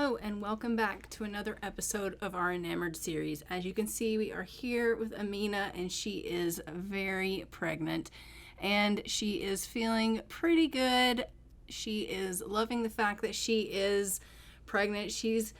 Hello and welcome back to another episode of our Enamoured series. As you can see, we are here with Amina and she is very pregnant and she is feeling pretty good. She is loving the fact that she is pregnant. She's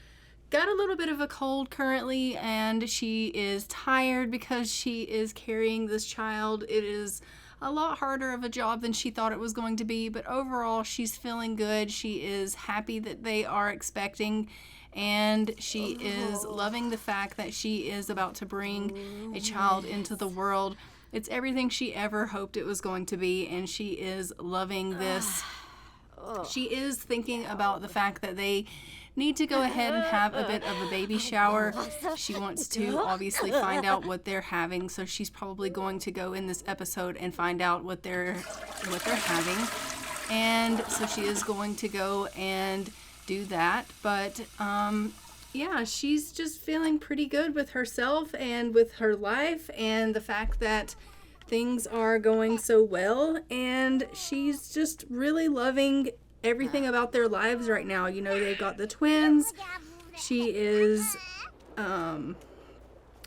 got a little bit of a cold currently and she is tired because she is carrying this child. It is a lot harder of a job than she thought it was going to be, but overall she's feeling good. She is happy that they are expecting and she is loving the fact that she is about to bring a child into the world. It's everything she ever hoped it was going to be and she is loving this. She is thinking about the fact that they need to go ahead and have a bit of a baby shower. She wants to obviously find out what they're having, so she's probably going to go in this episode and find out what they're having. And so she is going to go and do that. But yeah, she's just feeling pretty good with herself and with her life and the fact that things are going so well, and she's just really loving everything about their lives right now. You know, they've got the twins. She is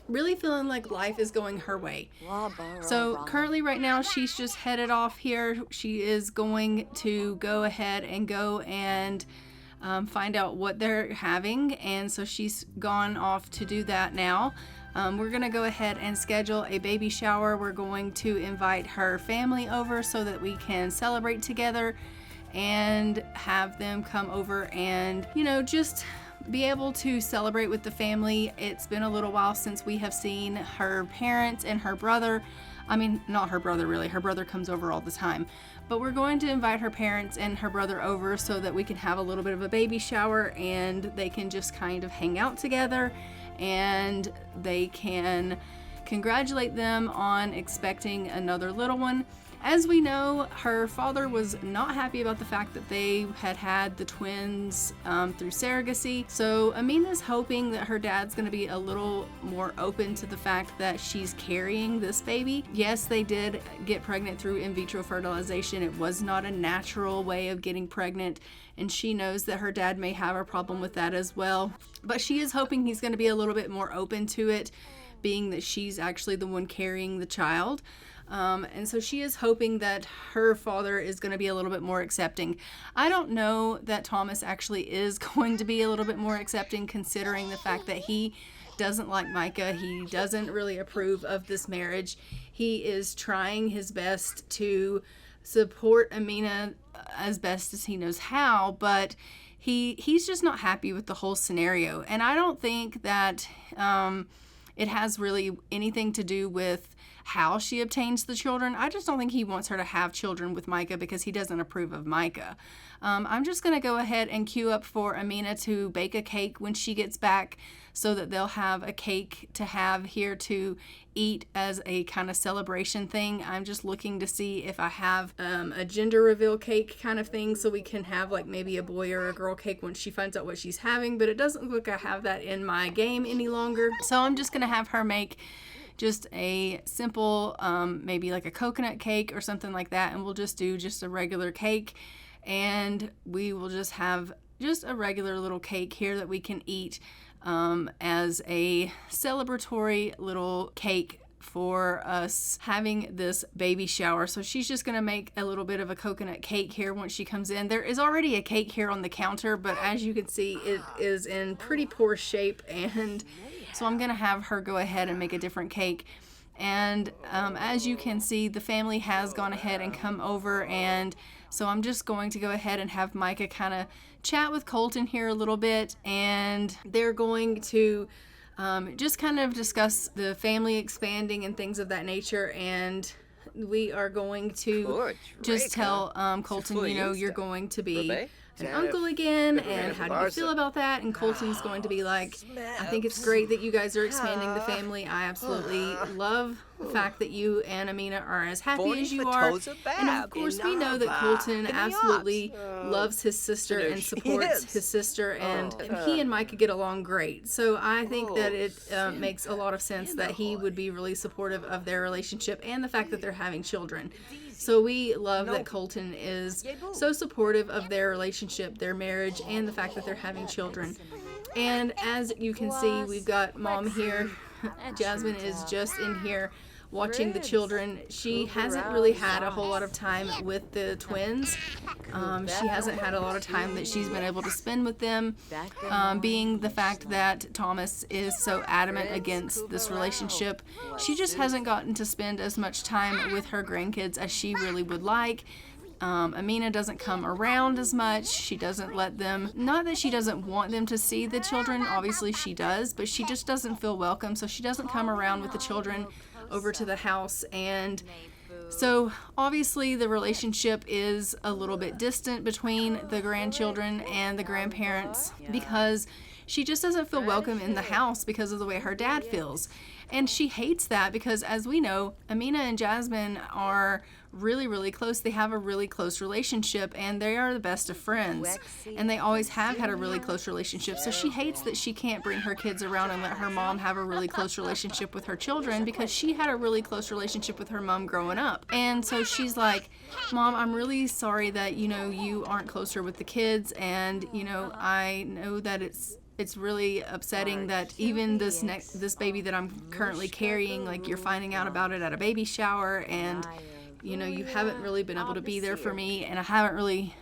really feeling like life is going her way. So currently right now she's just headed off here. She is going to go ahead and go and find out what they're having, and so she's gone off to do that now. We're gonna go ahead and schedule a baby shower. We're going to invite her family over so that we can celebrate together and have them come over and, you know, just be able to celebrate with the family. It's been a little while since we have seen her parents and her brother. I mean, not her brother really. Her brother comes over all the time. But we're going to invite her parents and her brother over so that we can have a little bit of a baby shower and they can just kind of hang out together and they can congratulate them on expecting another little one. As we know, her father was not happy about the fact that they had the twins through surrogacy. So Amina's hoping that her dad's going to be a little more open to the fact that she's carrying this baby. Yes, they did get pregnant through in vitro fertilization. It was not a natural way of getting pregnant, and she knows that her dad may have a problem with that as well. But she is hoping he's going to be a little bit more open to it, being that she's actually the one carrying the child. And so she is hoping that her father is going to be a little bit more accepting. I don't know that Thomas actually is going to be a little bit more accepting, considering the fact that he doesn't like Micah. He doesn't really approve of this marriage. He is trying his best to support Amina as best as he knows how, but he's just not happy with the whole scenario. And I don't think that it has really anything to do with how she obtains the children. I just don't think he wants her to have children with Micah because he doesn't approve of Micah. I'm just going to go ahead and queue up for Amina to bake a cake when she gets back so that they'll have a cake to have here to eat as a kind of celebration thing. I'm just looking to see if I have a gender reveal cake kind of thing so we can have like maybe a boy or a girl cake once she finds out what she's having, but it doesn't look like I have that in my game any longer. So I'm just going to have her make just a simple, maybe like a coconut cake or something like that, and we'll just do just a regular cake, and we will just have just a regular little cake here that we can eat as a celebratory little cake for us having this baby shower. So she's just going to make a little bit of a coconut cake here once she comes in. There is already a cake here on the counter, but as you can see, it is in pretty poor shape, and so I'm going to have her go ahead and make a different cake. And as you can see, the family has gone ahead and come over, and so I'm just going to go ahead and have Micah kind of chat with Colton here a little bit, and they're going to just kind of discuss the family expanding and things of that nature. And we are going to just tell Colton, you know, you're going to be an uncle again, and how do you feel about that? And Colton's going to be like, I think it's great that you guys are expanding the family. I absolutely love the fact that you and Amina are as happy as you are. And of course we know that Colton absolutely loves his sister and supports his sister, and he and Micah get along great. So I think that it makes a lot of sense that he would be really supportive of their relationship and the fact that they're having children. So we love that Colton is so supportive of their relationship, their marriage, and the fact that they're having children. And as you can see, we've got Mom here. Jasmine is just in here watching the children. She hasn't really had a whole lot of time with the twins. She hasn't had a lot of time that she's been able to spend with them, being the fact that Thomas is so adamant against this relationship. She just hasn't gotten to spend as much time with her grandkids as she really would like. Amina doesn't come around as much. She doesn't let them, not that she doesn't want them to see the children, obviously she does, but she just doesn't feel welcome, so she doesn't come around with the children over to the house. And so obviously the relationship is a little bit distant between the grandchildren and the grandparents because she just doesn't feel welcome in the house because of the way her dad feels. And she hates that because, as we know, Amina and Jasmine are really, really close. They have a really close relationship, and they are the best of friends. And they always have had a really close relationship. So she hates that she can't bring her kids around and let her mom have a really close relationship with her children because she had a really close relationship with her mom growing up. And so she's like, Mom, I'm really sorry that, you aren't closer with the kids. And, I know that it's really upsetting that even this baby that I'm currently carrying, like you're finding out about it at a baby shower, and you haven't really been able to be there for me, and I haven't really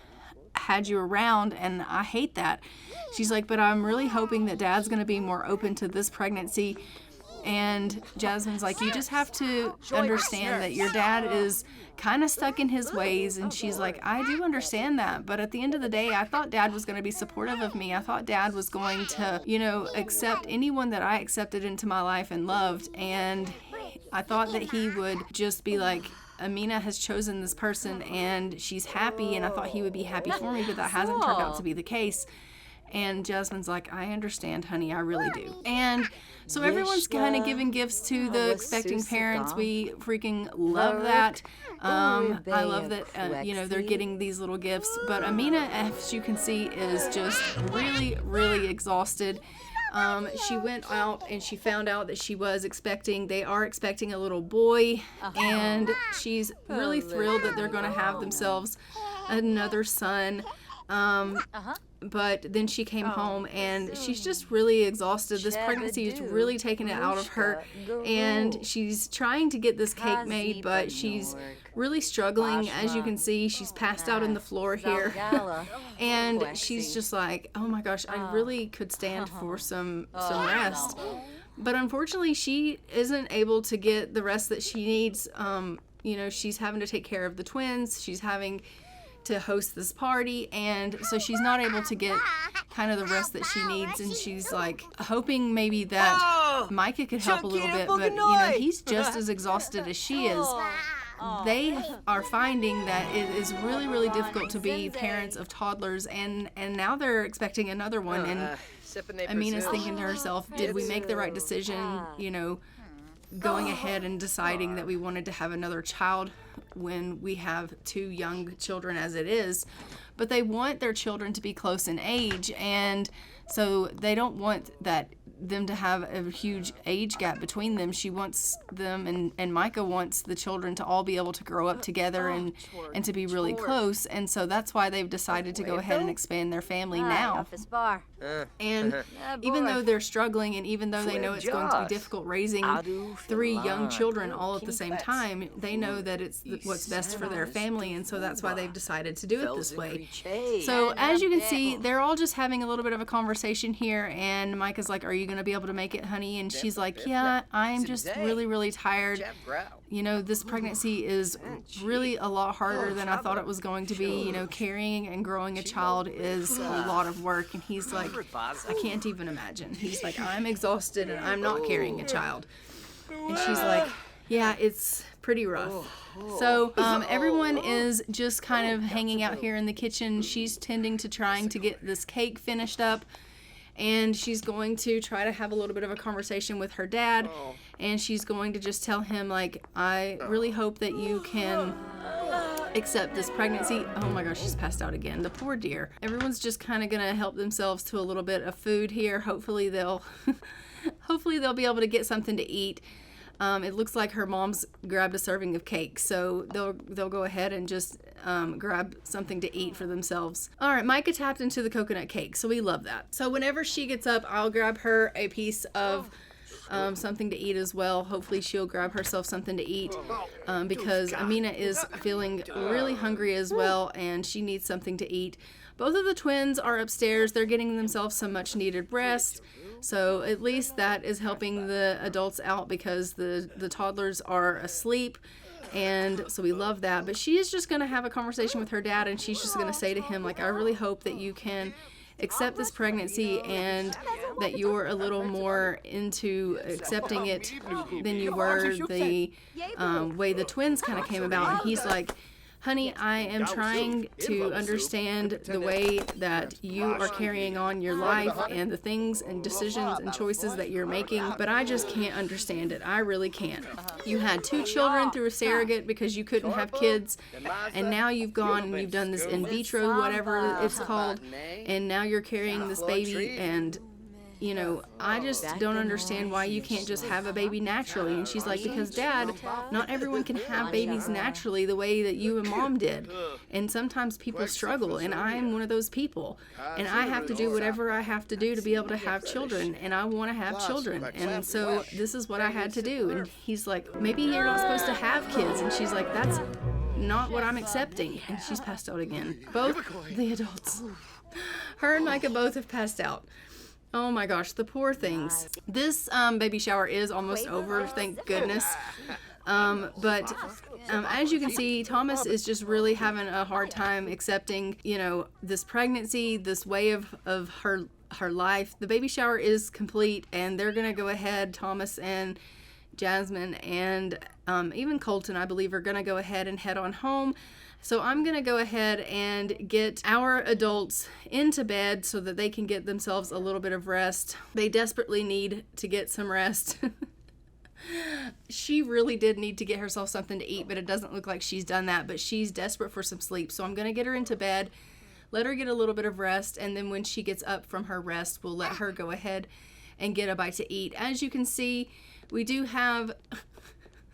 had you around, and I hate that. She's like, but I'm really hoping that Dad's going to be more open to this pregnancy. And Jasmine's like, you just have to understand that your dad is kind of stuck in his ways. And she's like, I do understand that. But at the end of the day, I thought Dad was going to be supportive of me. I thought Dad was going to, accept anyone that I accepted into my life and loved. And I thought that he would just be like, Amina has chosen this person and she's happy. And I thought he would be happy for me, but that hasn't turned out to be the case. And Jasmine's like, I understand, honey, I really do. And so everyone's kind of giving gifts to the expecting parents. We freaking love that. I love that, they're getting these little gifts. But Amina, as you can see, is just really, really exhausted. She went out and she found out that they are expecting a little boy. And she's really thrilled that they're going to have themselves another son. But then she came home and she's just really exhausted. This pregnancy is really taking it out of her. And she's trying to get this cake made, but she's really struggling. As you can see, she's passed out on the floor here. And she's just like, oh my gosh, I really could stand for some rest. But unfortunately, she isn't able to get the rest that she needs. She's having to take care of the twins. She's having to host this party, and so she's not able to get kind of the rest that she needs, and she's like hoping maybe that Micah could help a little bit, but he's just as exhausted as she is. They are finding that it is really, really difficult to be parents of toddlers, and now they're expecting another one, and Amina's thinking to herself, did we make the right decision, going ahead and deciding that we wanted to have another child when we have two young children as it is? But they want their children to be close in age, and so they don't want them to have a huge age gap between them. She wants them, and Micah wants the children to all be able to grow up together and to be really close, and so that's why they've decided to go ahead and expand their family now. And even though they're struggling, and even though they know it's going to be difficult raising 3 young children all at the same time, they know that it's what's best for their family, and so that's why they've decided to do it this way. So as you can see, they're all just having a little bit of a conversation here, and Micah's like, are you going to be able to make it, honey? And she's like, yeah, I'm just really, really tired. This pregnancy is really a lot harder than I thought it was going to be. Carrying and growing a child is a lot of work. And he's like, I can't even imagine. He's like, I'm exhausted and I'm not carrying a child. And she's like, yeah, it's pretty rough. So everyone is just kind of hanging out here in the kitchen. She's tending to trying to get this cake finished up. And she's going to try to have a little bit of a conversation with her dad. And she's going to just tell him, like, I really hope that you can accept this pregnancy. Oh my gosh, she's passed out again. The poor dear. Everyone's just kind of going to help themselves to a little bit of food here. Hopefully they'll be able to get something to eat. It looks like her mom's grabbed a serving of cake, so they'll go ahead and just grab something to eat for themselves. All right, Micah tapped into the coconut cake, so we love that. So whenever she gets up, I'll grab her a piece of something to eat as well. Hopefully she'll grab herself something to eat because Amina is feeling really hungry as well, and she needs something to eat. Both of the twins are upstairs. They're getting themselves some much needed rest. So at least that is helping the adults out because the toddlers are asleep. And so we love that. But she is just going to have a conversation with her dad, and she's just going to say to him, like, I really hope that you can accept this pregnancy and that you're a little more into accepting it than you were the way the twins kind of came about. And he's like, honey, I am trying to understand the way that you are carrying on your life and the things and decisions and choices that you're making, but I just can't understand it. I really can't. You had 2 children through a surrogate because you couldn't have kids, and now you've gone and you've done this in vitro, whatever it's called, and now you're carrying this baby, and you know, I just don't understand why you can't just have a baby naturally. And she's like, because Dad, not everyone can have babies naturally the way that you and Mom did. And sometimes people struggle, and I'm one of those people. And I have to do whatever I have to do to be able to have children, and I want to have children. And so this is what I had to do. And he's like, maybe you're not supposed to have kids. And she's like, that's not what I'm accepting. And she's passed out again. Both the adults. Her and Micah both have passed out. Oh my gosh, the poor things. This baby shower is almost over, thank goodness. But as you can see, Thomas is just really having a hard time accepting, you know, this pregnancy, this way of her life. The baby shower is complete, and they're going to go ahead, Thomas and Jasmine and even Colton, I believe, are going to go ahead and head on home. So I'm going to go ahead and get our adults into bed so that they can get themselves a little bit of rest. They desperately need to get some rest. She really did need to get herself something to eat, but it doesn't look like she's done that. But she's desperate for some sleep. So I'm going to get her into bed, let her get a little bit of rest, and then when she gets up from her rest, we'll let her go ahead and get a bite to eat. As you can see, we do have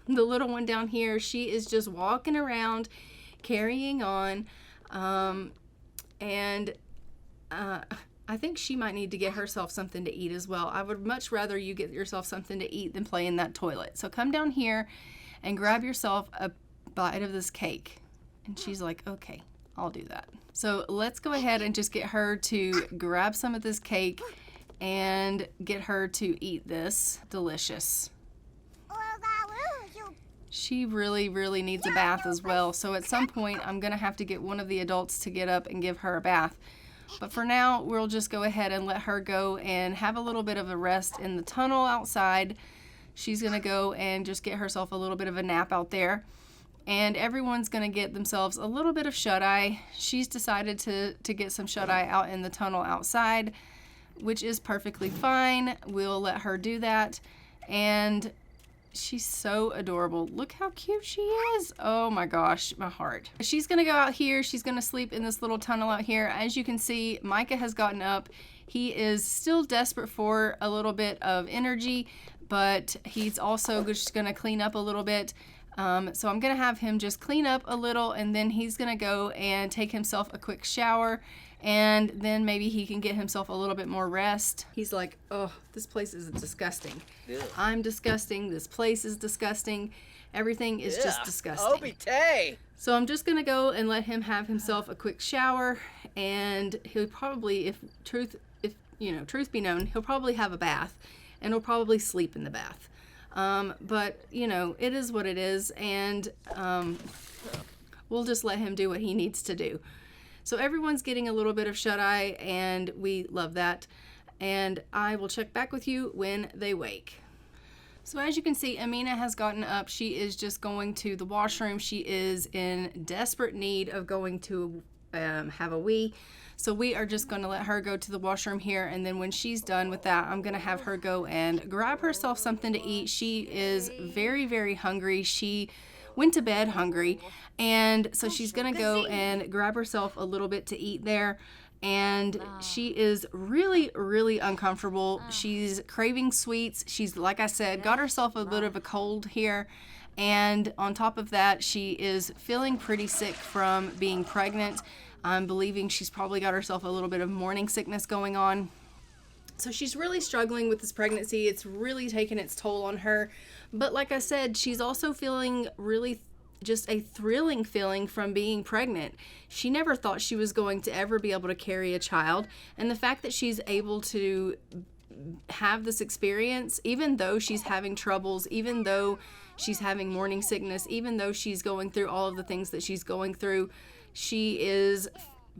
the little one down here. She is just walking around, carrying on, and I think she might need to get herself something to eat as well. I would much rather you get yourself something to eat than play in that toilet. So come down here and grab yourself a bite of this cake. And she's like, okay, I'll do that. So let's go ahead and just get her to grab some of this cake and get her to eat this. Delicious. She really, really needs a bath as well. So at some point, I'm going to have to get one of the adults to get up and give her a bath. But for now, we'll just go ahead and let her go and have a little bit of a rest in the tunnel outside. She's going to go and just get herself a little bit of a nap out there. And everyone's going to get themselves a little bit of shut-eye. She's decided to get some shut-eye out in the tunnel outside, which is perfectly fine. We'll let her do that. And she's so adorable. Look how cute she is. Oh my gosh, my heart. She's gonna go out here. She's gonna sleep in this little tunnel out here. As you can see, Micah has gotten up. He is still desperate for a little bit of energy, but he's also just gonna clean up a little bit. So I'm gonna have him just clean up a little, and then he's gonna go and take himself a quick shower, and then maybe he can get himself a little bit more rest. He's like, oh, this place is disgusting. Ew. I'm disgusting. This place is disgusting. Everything is just disgusting. So I'm just gonna go and let him have himself a quick shower, and he'll probably, if truth be known, he'll probably have a bath, and he'll probably sleep in the bath. But you know, it is what it is, and we'll just let him do what he needs to do. So everyone's getting a little bit of shut-eye, and we love that. And I will check back with you when they wake. So as you can see, Amina has gotten up. She is just going to the washroom. She is in desperate need of going to have a wee. So we are just going to let her go to the washroom here, and then when she's done with that, I'm going to have her go and grab herself something to eat. She is very, very hungry. She went to bed hungry, and so she's gonna go and grab herself a little bit to eat there, and she is really, really uncomfortable. She's craving sweets. She's, like I said, got herself a bit of a cold here. And on top of that, she is feeling pretty sick from being pregnant. I'm believing she's probably got herself a little bit of morning sickness going on. So she's really struggling with this pregnancy. It's really taken its toll on her. But like I said, she's also feeling really just a thrilling feeling from being pregnant. She never thought she was going to ever be able to carry a child. And the fact that she's able to have this experience, even though she's having troubles, even though she's having morning sickness, even though she's going through all of the things that she's going through, she is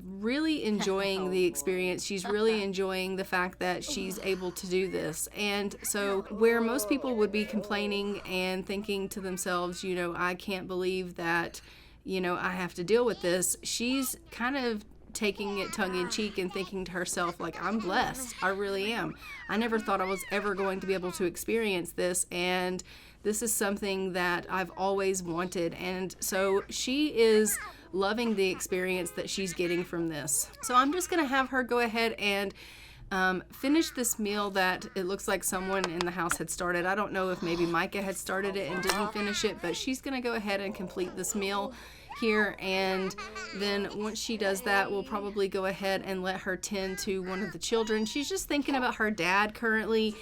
really enjoying the experience. She's really enjoying the fact that she's able to do this. And so where most people would be complaining and thinking to themselves, you know, I can't believe that, you know, I have to deal with this, she's kind of taking it tongue-in-cheek and thinking to herself, like, I'm blessed. I really am. I never thought I was ever going to be able to experience this, and this is something that I've always wanted. And so she is loving the experience that she's getting from this. So I'm just going to have her go ahead and finish this meal that it looks like someone in the house had started. I don't know if maybe Micah had started it and didn't finish it, but she's going to go ahead and complete this meal here, and then once she does that, we'll probably go ahead and let her tend to one of the children. She's just thinking about her dad currently,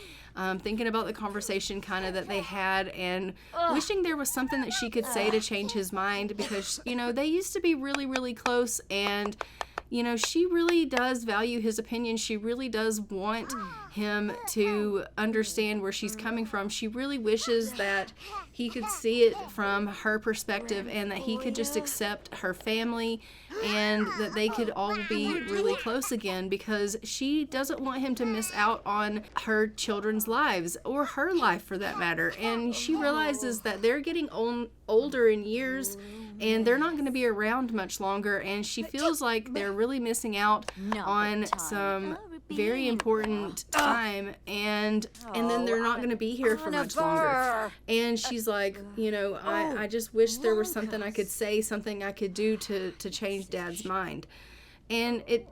thinking about the conversation kind of that they had, and wishing there was something that she could say to change his mind, because, you know, they used to be really, really close, and, you know, she really does value his opinion. She really does want him to understand where she's coming from. She really wishes that he could see it from her perspective, and that he could just accept her family, and that they could all be really close again, because she doesn't want him to miss out on her children's lives, or her life for that matter. And she realizes that they're getting older in years, and they're not going to be around much longer, and she feels like they're really missing out on some very important time, and then they're not going to be here for much longer. And she's like, you know, I just wish there was something I could say, something I could do to change Dad's mind. And it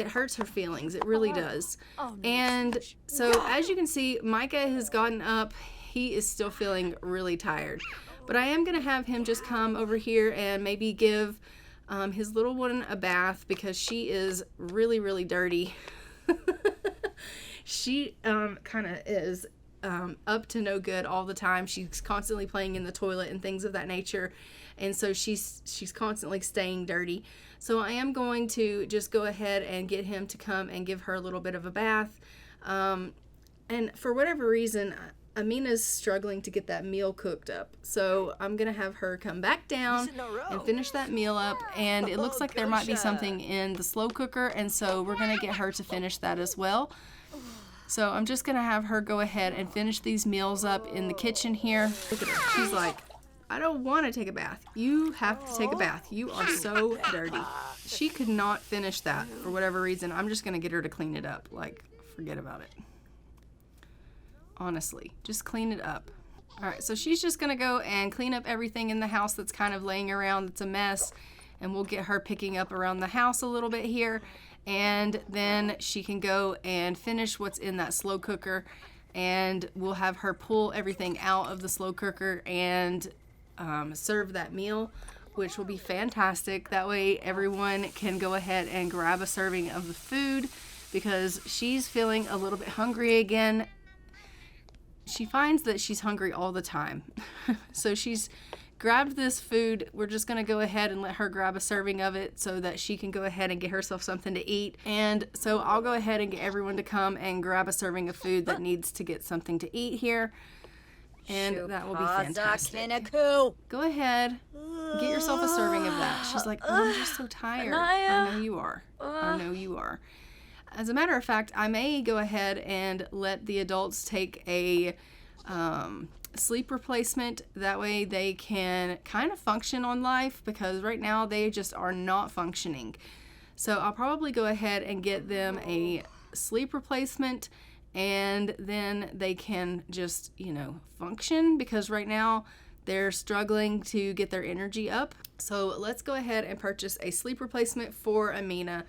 hurts her feelings. It really does. And so as you can see, Micah has gotten up. He is still feeling really tired. But I am going to have him just come over here and maybe give his little one a bath, because she is really, really dirty. She kind of is up to no good all the time. She's constantly playing in the toilet and things of that nature. And so she's constantly staying dirty. So I am going to just go ahead and get him to come and give her a little bit of a bath. And for whatever reason, Amina's struggling to get that meal cooked up. So I'm going to have her come back down and finish that meal up. And it looks like there might be something in the slow cooker. And so we're going to get her to finish that as well. So I'm just going to have her go ahead and finish these meals up in the kitchen here. Look at her. She's like, I don't want to take a bath. You have to take a bath. You are so dirty. She could not finish that for whatever reason. I'm just going to get her to clean it up. Like, forget about it. Honestly, just clean it up. All right, so she's just gonna go and clean up everything in the house that's kind of laying around, that's a mess, and we'll get her picking up around the house a little bit here, and then she can go and finish what's in that slow cooker, and we'll have her pull everything out of the slow cooker and serve that meal, which will be fantastic. That way everyone can go ahead and grab a serving of the food, because she's feeling a little bit hungry again. She finds that she's hungry all the time. So she's grabbed this food. We're just going to go ahead and let her grab a serving of it so that she can go ahead and get herself something to eat. And so I'll go ahead and get everyone to come and grab a serving of food that needs to get something to eat here. And that will be fantastic. Go ahead. Get yourself a serving of that. She's like, oh, I'm just so tired. I know you are. I know you are. As a matter of fact, I may go ahead and let the adults take a sleep replacement. That way they can kind of function on life, because right now they just are not functioning. So I'll probably go ahead and get them a sleep replacement, and then they can just, you know, function, because right now they're struggling to get their energy up. So let's go ahead and purchase a sleep replacement for Amina.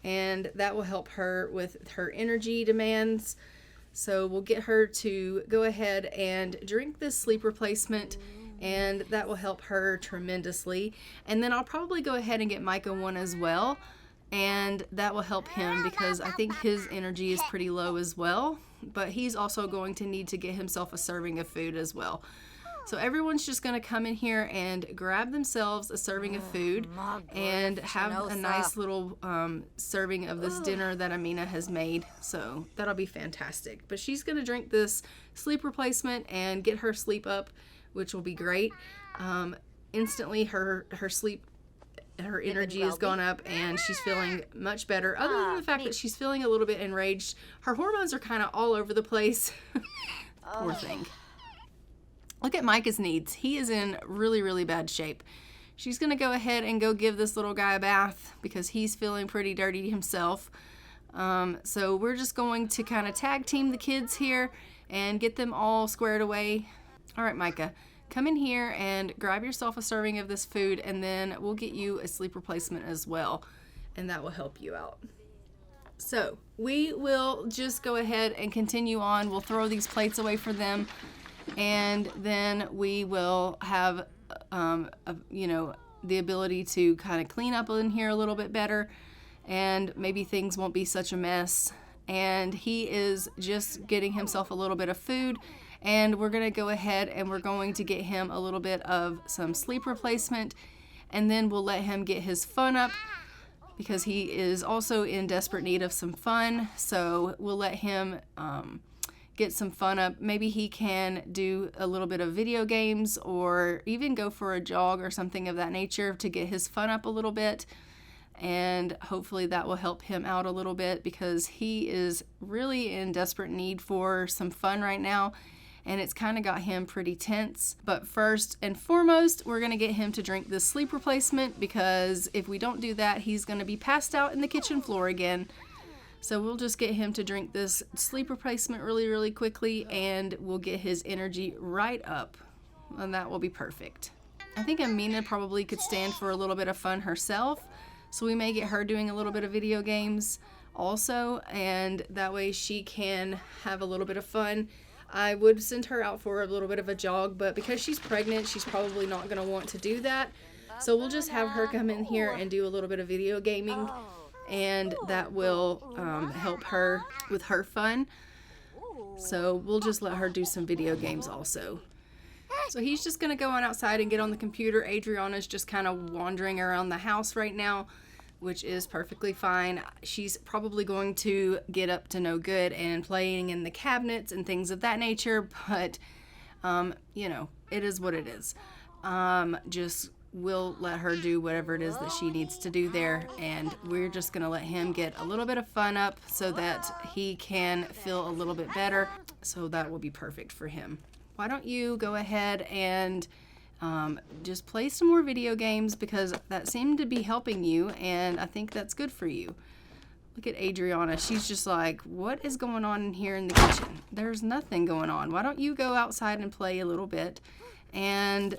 and that will help her with her energy demands. So we'll get her to go ahead and drink this sleep replacement, and that will help her tremendously. And then I'll probably go ahead and get Micah one as well, and that will help him because I think his energy is pretty low as well, but he's also going to need to get himself a serving of food as well. So everyone's just going to come in here and grab themselves a serving of food and have a nice little serving of this dinner that Amina has made. So that'll be fantastic. But she's going to drink this sleep replacement and get her sleep up, which will be great. Instantly her sleep, her energy has gone up and she's feeling much better. Other than the fact that she's feeling a little bit enraged. Her hormones are kind of all over the place. Poor thing. Look at Micah's needs. He is in really, really bad shape. She's going to go ahead and go give this little guy a bath because he's feeling pretty dirty himself. So we're just going to kind of tag team the kids here and get them all squared away. All right, Micah, come in here and grab yourself a serving of this food, and then we'll get you a sleep replacement as well, and that will help you out. So we will just go ahead and continue on. We'll throw these plates away for them. And then we will have, the ability to kind of clean up in here a little bit better, and maybe things won't be such a mess. And he is just getting himself a little bit of food, and we're going to go ahead and we're going to get him a little bit of some sleep replacement, and then we'll let him get his fun up because he is also in desperate need of some fun. So we'll let him get some fun up. Maybe he can do a little bit of video games or even go for a jog or something of that nature to get his fun up a little bit, and hopefully that will help him out a little bit because he is really in desperate need for some fun right now, and it's kind of got him pretty tense. But first and foremost, we're going to get him to drink this sleep replacement because if we don't do that, he's going to be passed out in the kitchen floor again. So we'll just get him to drink this sleep replacement really, really quickly, and we'll get his energy right up, and that will be perfect. I think Amina probably could stand for a little bit of fun herself, so we may get her doing a little bit of video games also, and that way she can have a little bit of fun. I would send her out for a little bit of a jog, but because she's pregnant, she's probably not going to want to do that. So we'll just have her come in here and do a little bit of video gaming, and that will help her with her fun. So we'll just let her do some video games also. So he's just going to go on outside and get on the computer. Adriana's just kind of wandering around the house right now, which is perfectly fine. She's probably going to get up to no good and playing in the cabinets and things of that nature, but it is what it is. We'll let her do whatever it is that she needs to do there, and we're just going to let him get a little bit of fun up so that he can feel a little bit better. So that will be perfect for him. Why don't you go ahead and just play some more video games, because that seemed to be helping you, and I think that's good for you. Look at Adriana. She's just like, what is going on in here in the kitchen? There's nothing going on. Why don't you go outside and play a little bit, and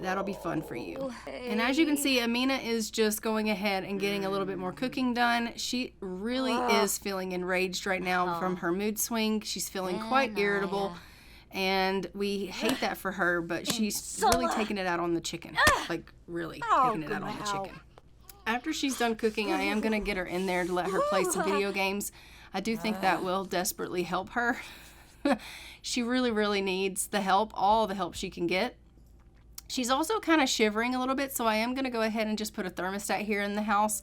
that'll be fun for you. And as you can see, Amina is just going ahead and getting a little bit more cooking done. She really is feeling enraged right now from her mood swing. She's feeling quite irritable, and we hate that for her, but she's really taking it out on the chicken. Like, really taking it out on the chicken. After she's done cooking, I am going to get her in there to let her play some video games. I do think that will desperately help her. She really, really needs the help, all the help she can get. She's also kind of shivering a little bit, so I am going to go ahead and just put a thermostat here in the house.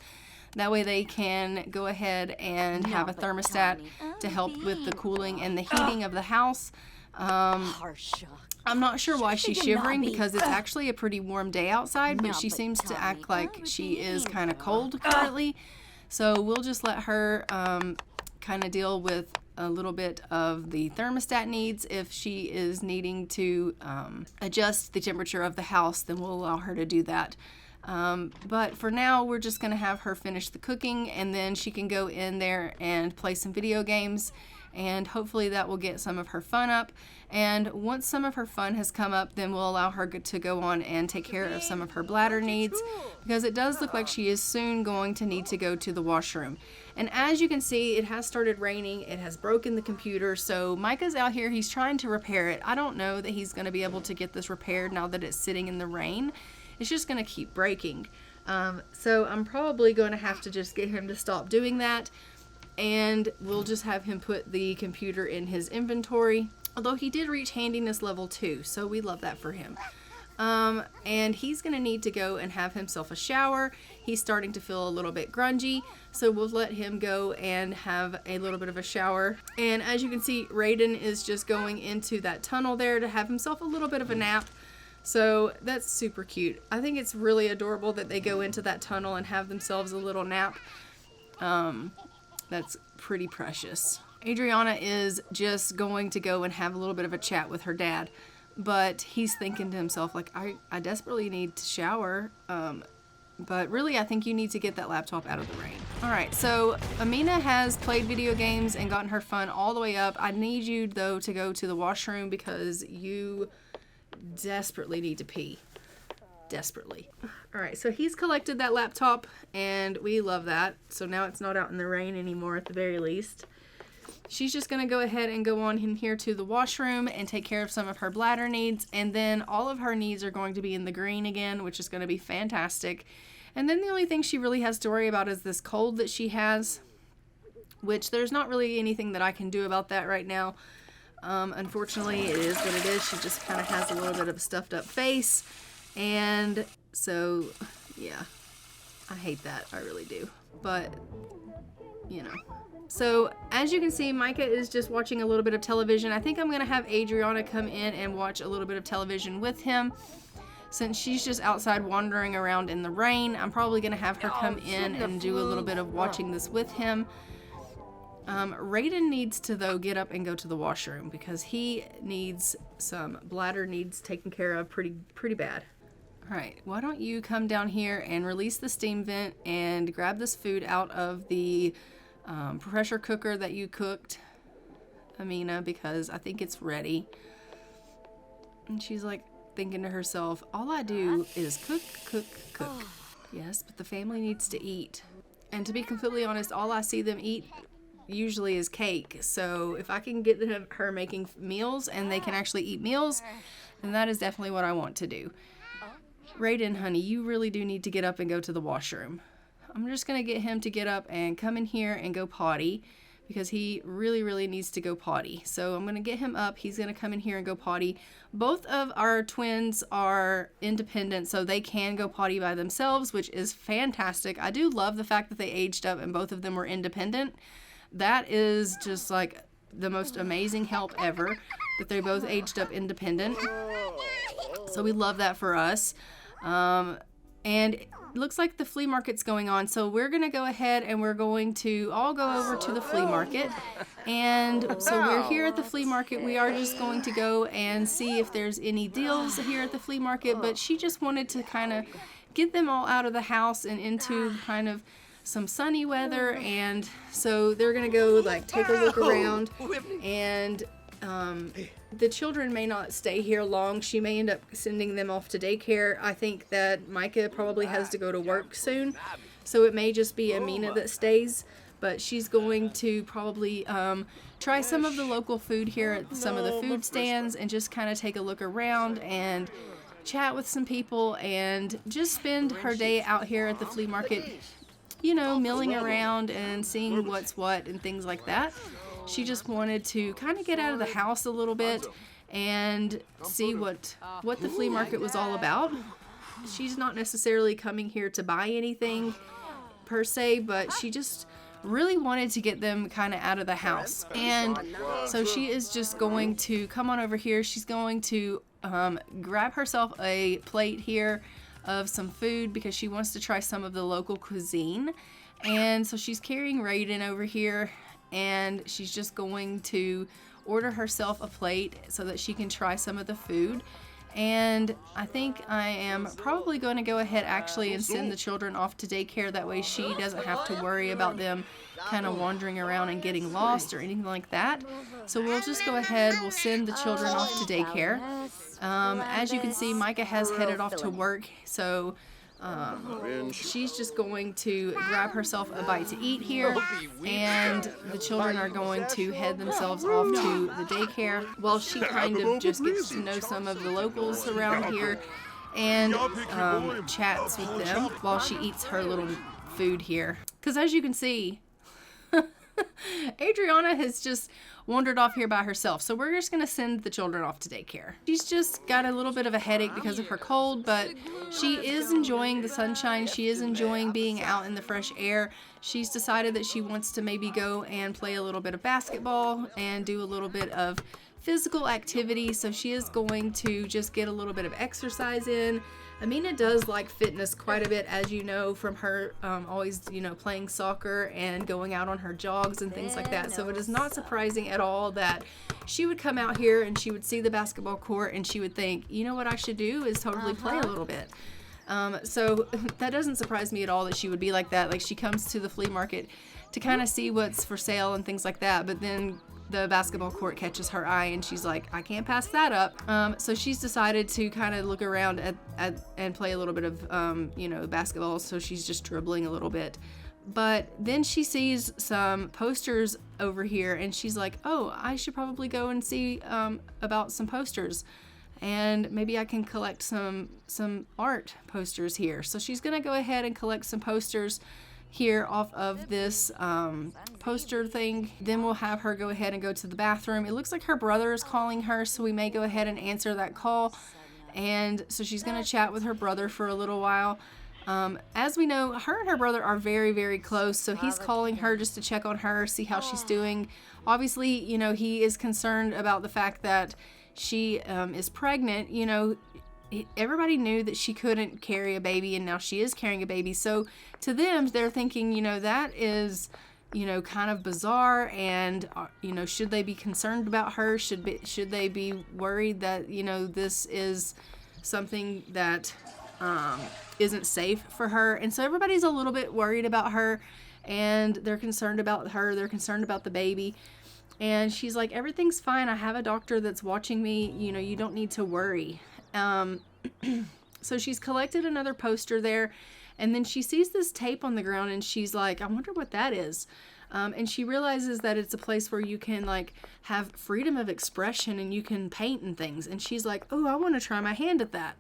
That way they can go ahead and have a thermostat to help with the cooling and the heating of the house. I'm not sure why she's shivering, because it's actually a pretty warm day outside, but she seems to act like she is kind of cold currently. So we'll just let her kind of deal with a little bit of the thermostat needs. If she is needing to adjust the temperature of the house, then we'll allow her to do that. But for now, we're just going to have her finish the cooking, and then she can go in there and play some video games, and hopefully that will get some of her fun up. And once some of her fun has come up, then we'll allow her to go on and take care of some of her bladder needs, because it does look like she is soon going to need to go to the washroom. And as you can see, it has started raining. It has broken the computer, so Micah's out here. He's trying to repair it. I don't know that he's going to be able to get this repaired now that it's sitting in the rain. It's just going to keep breaking. So I'm probably going to have to just get him to stop doing that, and we'll just have him put the computer in his inventory. Although he did reach handiness level 2, so we love that for him. And he's going to need to go and have himself a shower. He's starting to feel a little bit grungy, so we'll let him go and have a little bit of a shower. And as you can see, Raiden is just going into that tunnel there to have himself a little bit of a nap. So that's super cute. I think it's really adorable that they go into that tunnel and have themselves a little nap. That's pretty precious. Adriana is just going to go and have a little bit of a chat with her dad, but he's thinking to himself, like, I desperately need to shower, but really I think you need to get that laptop out of the rain. Alright, so Amina has played video games and gotten her fun all the way up. I need you, though, to go to the washroom because you desperately need to pee. Desperately. Alright, so he's collected that laptop, and we love that. So now it's not out in the rain anymore at the very least. She's just going to go ahead and go on in here to the washroom and take care of some of her bladder needs, and then all of her needs are going to be in the green again, which is going to be fantastic. And then the only thing she really has to worry about is this cold that she has, which there's not really anything that I can do about that right now. Unfortunately, it is what it is. She just kind of has a little bit of a stuffed up face, and so yeah, I hate that. I really do, but you know. So as you can see, Micah is just watching a little bit of television. I think I'm going to have Adriana come in and watch a little bit of television with him. Since she's just outside wandering around in the rain, I'm probably going to have her come in and do a little bit of watching this with him. Raiden needs to, though, get up and go to the washroom because he needs some bladder needs taken care of pretty bad. Alright, why don't you come down here and release the steam vent and grab this food out of the pressure cooker that you cooked, Amina, because I think it's ready. And she's like thinking to herself, all I do is cook, cook, cook. Yes, but the family needs to eat. And to be completely honest, all I see them eat usually is cake. So if I can get her making meals and they can actually eat meals, then that is definitely what I want to do. Raiden, honey, you really do need to get up and go to the washroom. I'm just going to get him to get up and come in here and go potty because he really needs to go potty. So I'm going to get him up. He's going to come in here and go potty. Both of our twins are independent, so they can go potty by themselves, which is fantastic. I do love the fact that they aged up and both of them were independent. That is just like the most amazing help ever, that they both aged up independent. So we love that for us. And looks like the flea market's going on, so we're gonna go ahead and we're going to all go over to the flea market. And so we're here at the flea market. We are just going to go and see if there's any deals here at the flea market, but she just wanted to kind of get them all out of the house and into kind of some sunny weather. And so they're gonna go like take a look around, and the children may not stay here long. She may end up sending them off to daycare. I think that Micah probably has to go to work soon, so it may just be Amina that stays, but she's going to probably try some of the local food here at some of the food stands and just kind of take a look around and chat with some people and just spend her day out here at the flea market, you know, milling around and seeing what's what and things like that. She just wanted to kind of get out of the house a little bit and see what the flea market was all about. She's not necessarily coming here to buy anything per se, but she just really wanted to get them kind of out of the house. And so she is just going to come on over here. She's going to grab herself a plate here of some food because she wants to try some of the local cuisine. And so she's carrying Raiden over here, and she's just going to order herself a plate so that she can try some of the food. And I think I am probably going to go ahead actually and send the children off to daycare. That way she doesn't have to worry about them kind of wandering around and getting lost or anything like that. So we'll just go ahead, we'll send the children off to daycare. As you can see, Micah has headed off to work, so she's just going to grab herself a bite to eat here, and the children are going to head themselves off to the daycare while she kind of just gets to know some of the locals around here and chats with them while she eats her little food here. Because as you can see, Adriana has just wandered off here by herself, so we're just going to send the children off to daycare. She's just got a little bit of a headache because of her cold, but she is enjoying the sunshine. She is enjoying being out in the fresh air. She's decided that she wants to maybe go and play a little bit of basketball and do a little bit of physical activity, so she is going to just get a little bit of exercise in. Amina does like fitness quite a bit, as you know, from her always, playing soccer and going out on her jogs and things like that. So it is not surprising at all that she would come out here and she would see the basketball court and she would think, you know what I should do is totally play a little bit. So that doesn't surprise me at all that she would be like that. Like, she comes to the flea market to kind of see what's for sale and things like that, but then the basketball court catches her eye and she's like, I can't pass that up. So she's decided to kind of look around at and play a little bit of basketball, so she's just dribbling a little bit. But then she sees some posters over here and she's like, oh, I should probably go and see about some posters, and maybe I can collect some art posters here. So she's gonna go ahead and collect some posters here off of this poster thing. Then we'll have her go ahead and go to the bathroom. It looks like her brother is calling her, so we may go ahead and answer that call. And so she's going to chat with her brother for a little while. As we know, her and her brother are very, very close, so he's calling her just to check on her, see how she's doing. Obviously, he is concerned about the fact that she is pregnant. Everybody knew that she couldn't carry a baby, and now she is carrying a baby. So to them, they're thinking, that is, kind of bizarre, and should they be concerned about her? Should they be worried that this is something that isn't safe for her? And so everybody's a little bit worried about her, and they're concerned about her. They're concerned about the baby. And she's like, everything's fine. I have a doctor that's watching me. You don't need to worry. So she's collected another poster there, and then she sees this tape on the ground and she's like, I wonder what that is. And she realizes that it's a place where you can have freedom of expression and you can paint and things. And she's like, oh, I want to try my hand at that.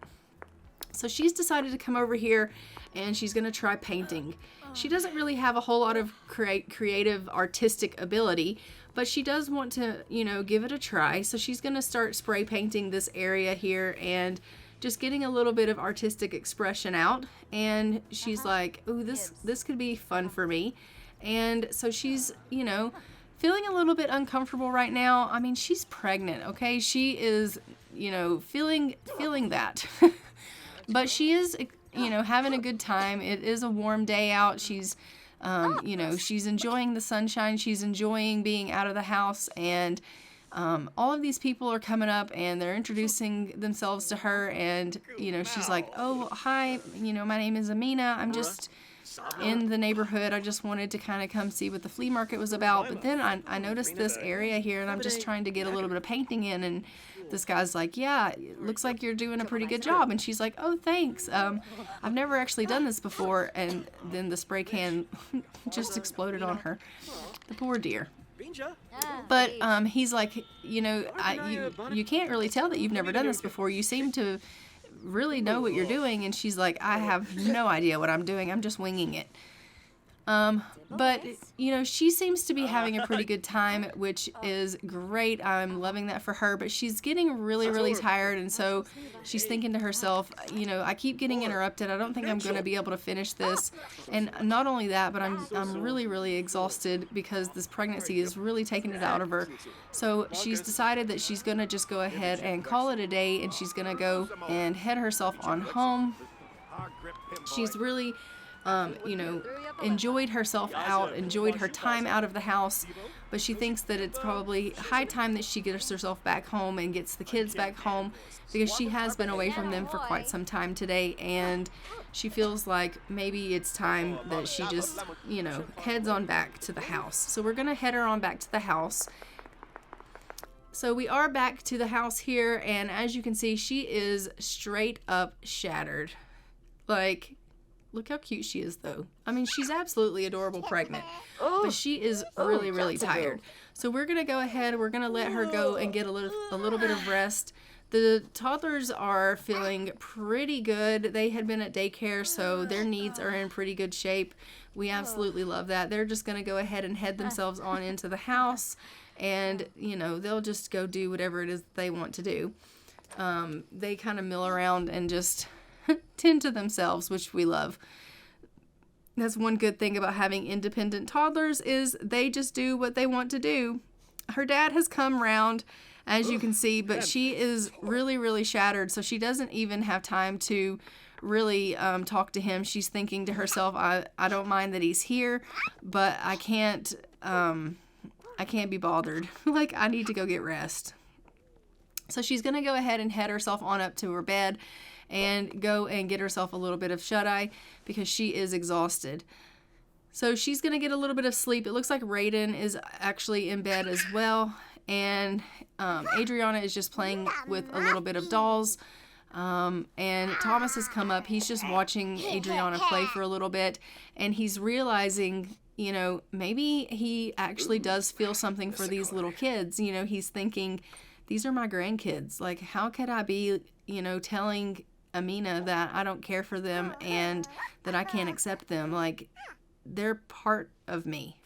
So she's decided to come over here and she's going to try painting. She doesn't really have a whole lot of creative artistic ability, but she does want to, give it a try. So she's going to start spray painting this area here and just getting a little bit of artistic expression out. And she's like, ooh, this could be fun for me. And so she's, feeling a little bit uncomfortable right now. I mean, she's pregnant, okay? She is, feeling that. But she is, having a good time. It is a warm day out. She's, she's enjoying the sunshine. She's enjoying being out of the house. And all of these people are coming up and they're introducing themselves to her. And, she's like, oh, hi, my name is Amina. I'm just in the neighborhood. I just wanted to kind of come see what the flea market was about. But then I noticed this area here and I'm just trying to get a little bit of painting in. And this guy's like, yeah, it looks like you're doing a pretty good job. And she's like, oh, thanks. I've never actually done this before. And then the spray can just exploded on her. The poor dear. But he's like, you can't really tell that you've never done this before. You seem to really know what you're doing. And she's like, I have no idea what I'm doing. I'm just winging it. But, she seems to be having a pretty good time, which is great. I'm loving that for her, but she's getting really, really tired. And so she's thinking to herself, I keep getting interrupted. I don't think I'm going to be able to finish this. And not only that, but I'm really, really exhausted because this pregnancy is really taking it out of her. So she's decided that she's going to just go ahead and call it a day, and she's going to go and head herself on home. She's really enjoyed herself out, enjoyed her time out of the house, but she thinks that it's probably high time that she gets herself back home and gets the kids back home, because she has been away from them for quite some time today, and she feels like maybe it's time that she just, heads on back to the house. So we're going to head her on back to the house. So we are back to the house here, and as you can see, she is straight up shattered. Like, look how cute she is, though. I mean, she's absolutely adorable pregnant, but she is really, really tired. So we're going to go ahead. We're going to let her go and get a little bit of rest. The toddlers are feeling pretty good. They had been at daycare, so their needs are in pretty good shape. We absolutely love that. They're just going to go ahead and head themselves on into the house, and, they'll just go do whatever it is they want to do. They kind of mill around and just tend to themselves, which we love. That's one good thing about having independent toddlers, is they just do what they want to do. Her dad has come round, as you can see, but she is really, really shattered, so she doesn't even have time to really talk to him. She's thinking to herself, I don't mind that he's here, but I can't be bothered. Like, I need to go get rest. So she's going to go ahead and head herself on up to her bed and go and get herself a little bit of shut-eye, because she is exhausted. So she's going to get a little bit of sleep. It looks like Raiden is actually in bed as well, and Adriana is just playing with a little bit of dolls, and Thomas has come up. He's just watching Adriana play for a little bit, and he's realizing, maybe he actually does feel something for these little kids. He's thinking, these are my grandkids. Like, how could I be, telling Amina that I don't care for them and that I can't accept them? Like, they're part of me.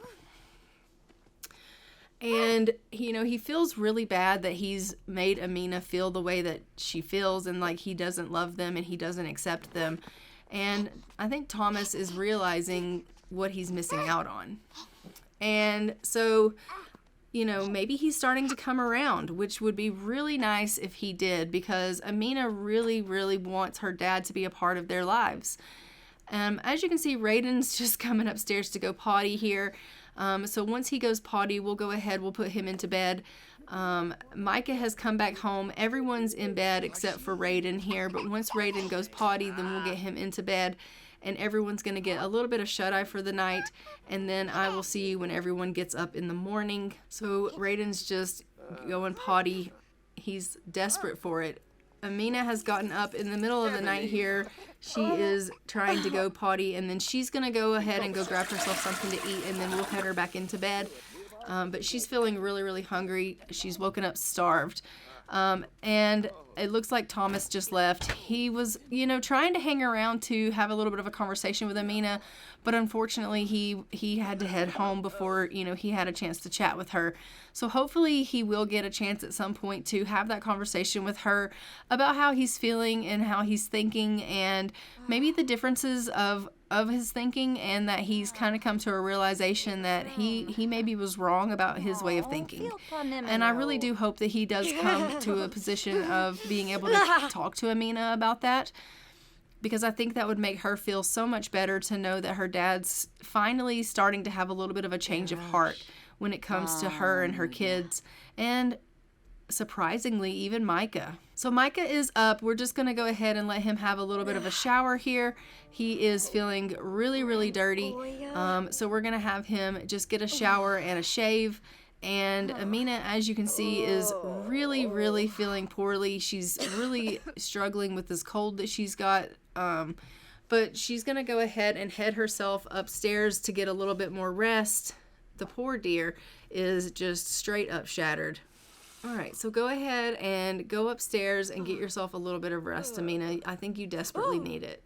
And, he feels really bad that he's made Amina feel the way that she feels, and like he doesn't love them and he doesn't accept them. And I think Thomas is realizing what he's missing out on. And so, maybe he's starting to come around, which would be really nice if he did, because Amina really, really wants her dad to be a part of their lives. As you can see, Raiden's just coming upstairs to go potty here. So once he goes potty, we'll go ahead, we'll put him into bed. Micah has come back home. Everyone's in bed except for Raiden here, but once Raiden goes potty, then we'll get him into bed, and everyone's going to get a little bit of shut-eye for the night, and then I will see you when everyone gets up in the morning. So Raiden's just going potty. He's desperate for it. Amina has gotten up in the middle of the night here. She is trying to go potty, and then she's going to go ahead and go grab herself something to eat, and then we'll head her back into bed. But she's feeling really, really hungry. She's woken up starved. And it looks like Thomas just left. He was, trying to hang around to have a little bit of a conversation with Amina, but unfortunately he had to head home before, he had a chance to chat with her. So hopefully he will get a chance at some point to have that conversation with her about how he's feeling and how he's thinking, and maybe the differences of his thinking, and that he's kind of come to a realization that he maybe was wrong about his way of thinking. And I really do hope that he does come to a position of being able to talk to Amina about that, because I think that would make her feel so much better to know that her dad's finally starting to have a little bit of a change of heart when it comes to her and her kids, and surprisingly, even Micah. So Micah is up. We're just going to go ahead and let him have a little bit of a shower here. He is feeling really, really dirty. So we're going to have him just get a shower and a shave. And Amina, as you can see, is really, really feeling poorly. She's really struggling with this cold that she's got. But she's going to go ahead and head herself upstairs to get a little bit more rest. The poor dear is just straight up shattered. All right, so go ahead and go upstairs and get yourself a little bit of rest, Amina. I think you desperately need it.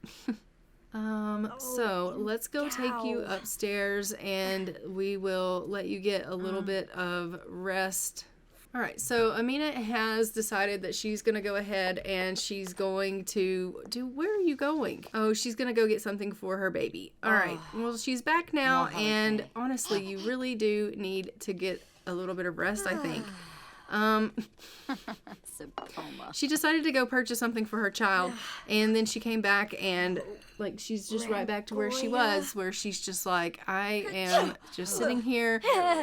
So let's go take you upstairs, and we will let you get a little bit of rest. All right, so Amina has decided that she's going to go ahead and she's going to where are you going? Oh, she's going to go get something for her baby. All right, well, she's back now, and honestly, you really do need to get a little bit of rest, I think. She decided to go purchase something for her child, and then she came back and like she's just right back to where she was, where she's just like, I am just sitting here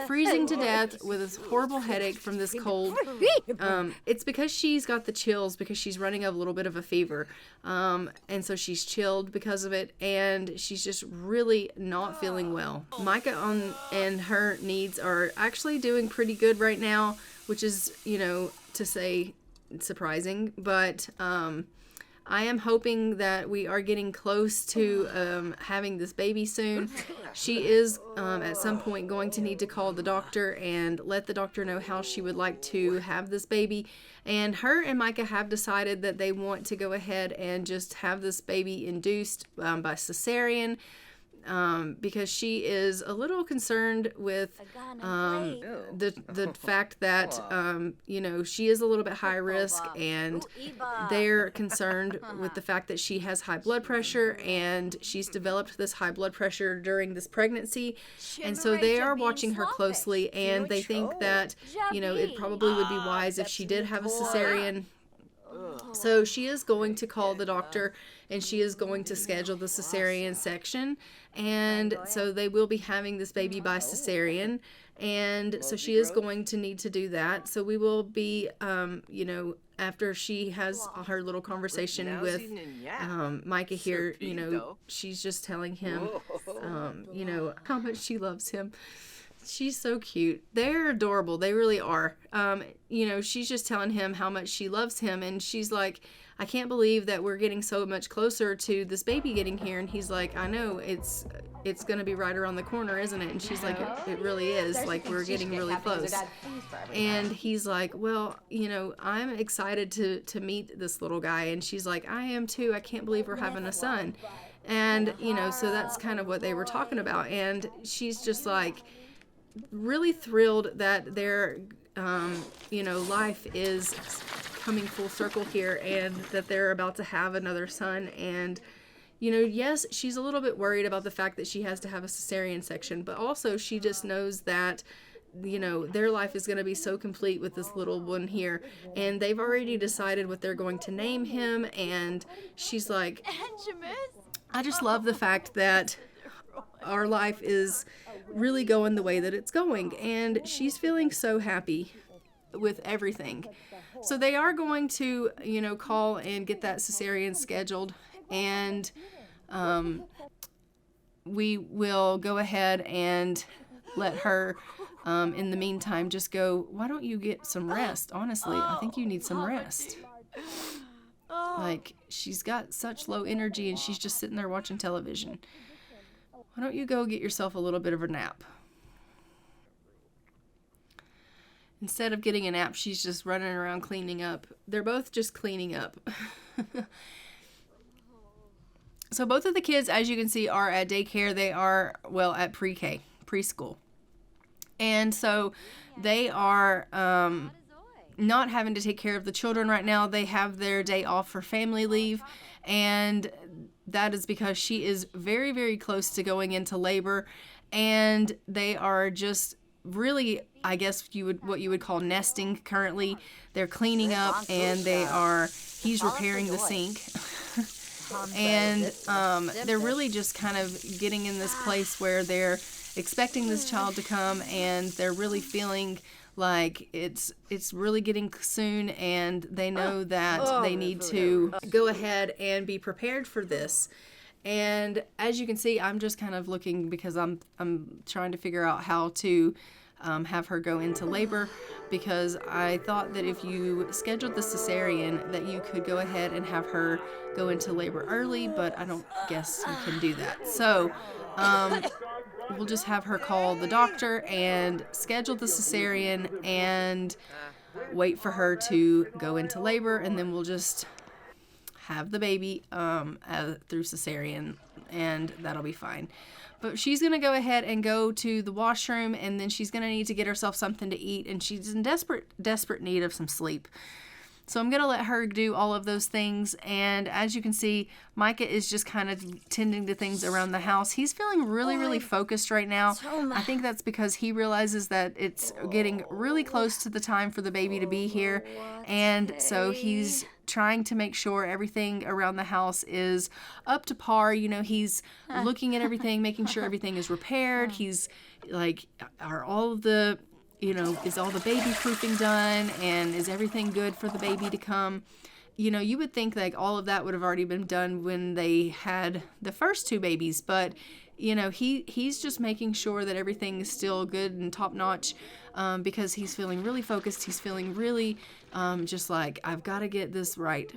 freezing to death with this horrible headache from this cold. It's because she's got the chills because she's running a little bit of a fever, and so she's chilled because of it, and she's just really not feeling well. Micah and her needs are actually doing pretty good right now, which is, you know, to say surprising, but I am hoping that we are getting close to having this baby soon. She is at some point going to need to call the doctor and let the doctor know how she would like to have this baby. And her and Micah have decided that they want to go ahead and just have this baby induced by cesarean. Because she is a little concerned with the fact that you know, she is a little bit high risk, and they're concerned with the fact that she has high blood pressure, and she's developed this high blood pressure during this pregnancy, and so they are watching her closely, and they think that, you know, it probably would be wise if she did have a cesarean. So she is going to call the doctor, and she is going to schedule the cesarean section, and so they will be having this baby by cesarean, and so she is going to need to do that. So we will be, you know, after she has her little conversation with Micah here, you know, she's just telling him, you know, how much she loves him. She's so cute. They're adorable. They really are. You know, she's just telling him how much she loves him, and she's like, I can't believe that we're getting so much closer to this baby getting here. And he's like, I know, it's going to be right around the corner, isn't it? And she's like, it really is. Like, we're getting really close. And he's like, well, you know, I'm excited to meet this little guy. And she's like, I am too. I can't believe we're having a son. And, you know, so that's kind of what they were talking about. And she's just like really thrilled that their, you know, life is coming full circle here, and that they're about to have another son. And, you know, yes, she's a little bit worried about the fact that she has to have a cesarean section, but also she just knows that, you know, their life is going to be so complete with this little one here, and they've already decided what they're going to name him. And she's like, I just love the fact that our life is really going the way that it's going, and she's feeling so happy with everything. So they are going to, you know, call and get that cesarean scheduled, and we will go ahead and let her, in the meantime, just go, why don't you get some rest? Honestly, I think you need some rest. Like, she's got such low energy, and she's just sitting there watching television. Why don't you go get yourself a little bit of a nap? Instead of getting a nap, she's just running around cleaning up. They're both just cleaning up. So both of the kids, as you can see, are at daycare. They are, well, at pre-K, preschool. And so they are not having to take care of the children right now. They have their day off for family leave, and that is because she is very, very close to going into labor, and they are just really, I guess what you would call nesting currently. They're cleaning up, and he's repairing the sink. And they're really just kind of getting in this place where they're expecting this child to come, and they're really feeling like it's really getting soon, and they know that they need to go ahead and be prepared for this. And as you can see, I'm just kind of looking because I'm trying to figure out how to have her go into labor, because I thought that if you scheduled the cesarean that you could go ahead and have her go into labor early, but I don't guess you can do that. So we'll just have her call the doctor and schedule the cesarean and wait for her to go into labor, and then we'll just have the baby through cesarean, and that'll be fine. But she's going to go ahead and go to the washroom, and then she's going to need to get herself something to eat, and she's in desperate need of some sleep. So I'm going to let her do all of those things. And as you can see, Micah is just kind of tending to things around the house. He's feeling really, really focused right now. I think that's because he realizes that it's getting really close to the time for the baby to be here. And so he's trying to make sure everything around the house is up to par. You know, he's looking at everything, making sure everything is repaired. He's like, are all of the, you know, is all the baby proofing done, and is everything good for the baby to come? You know, you would think like all of that would have already been done when they had the first 2 babies, but you know, he's just making sure that everything is still good and top notch, because he's feeling really focused. He's feeling really just like, I've got to get this right.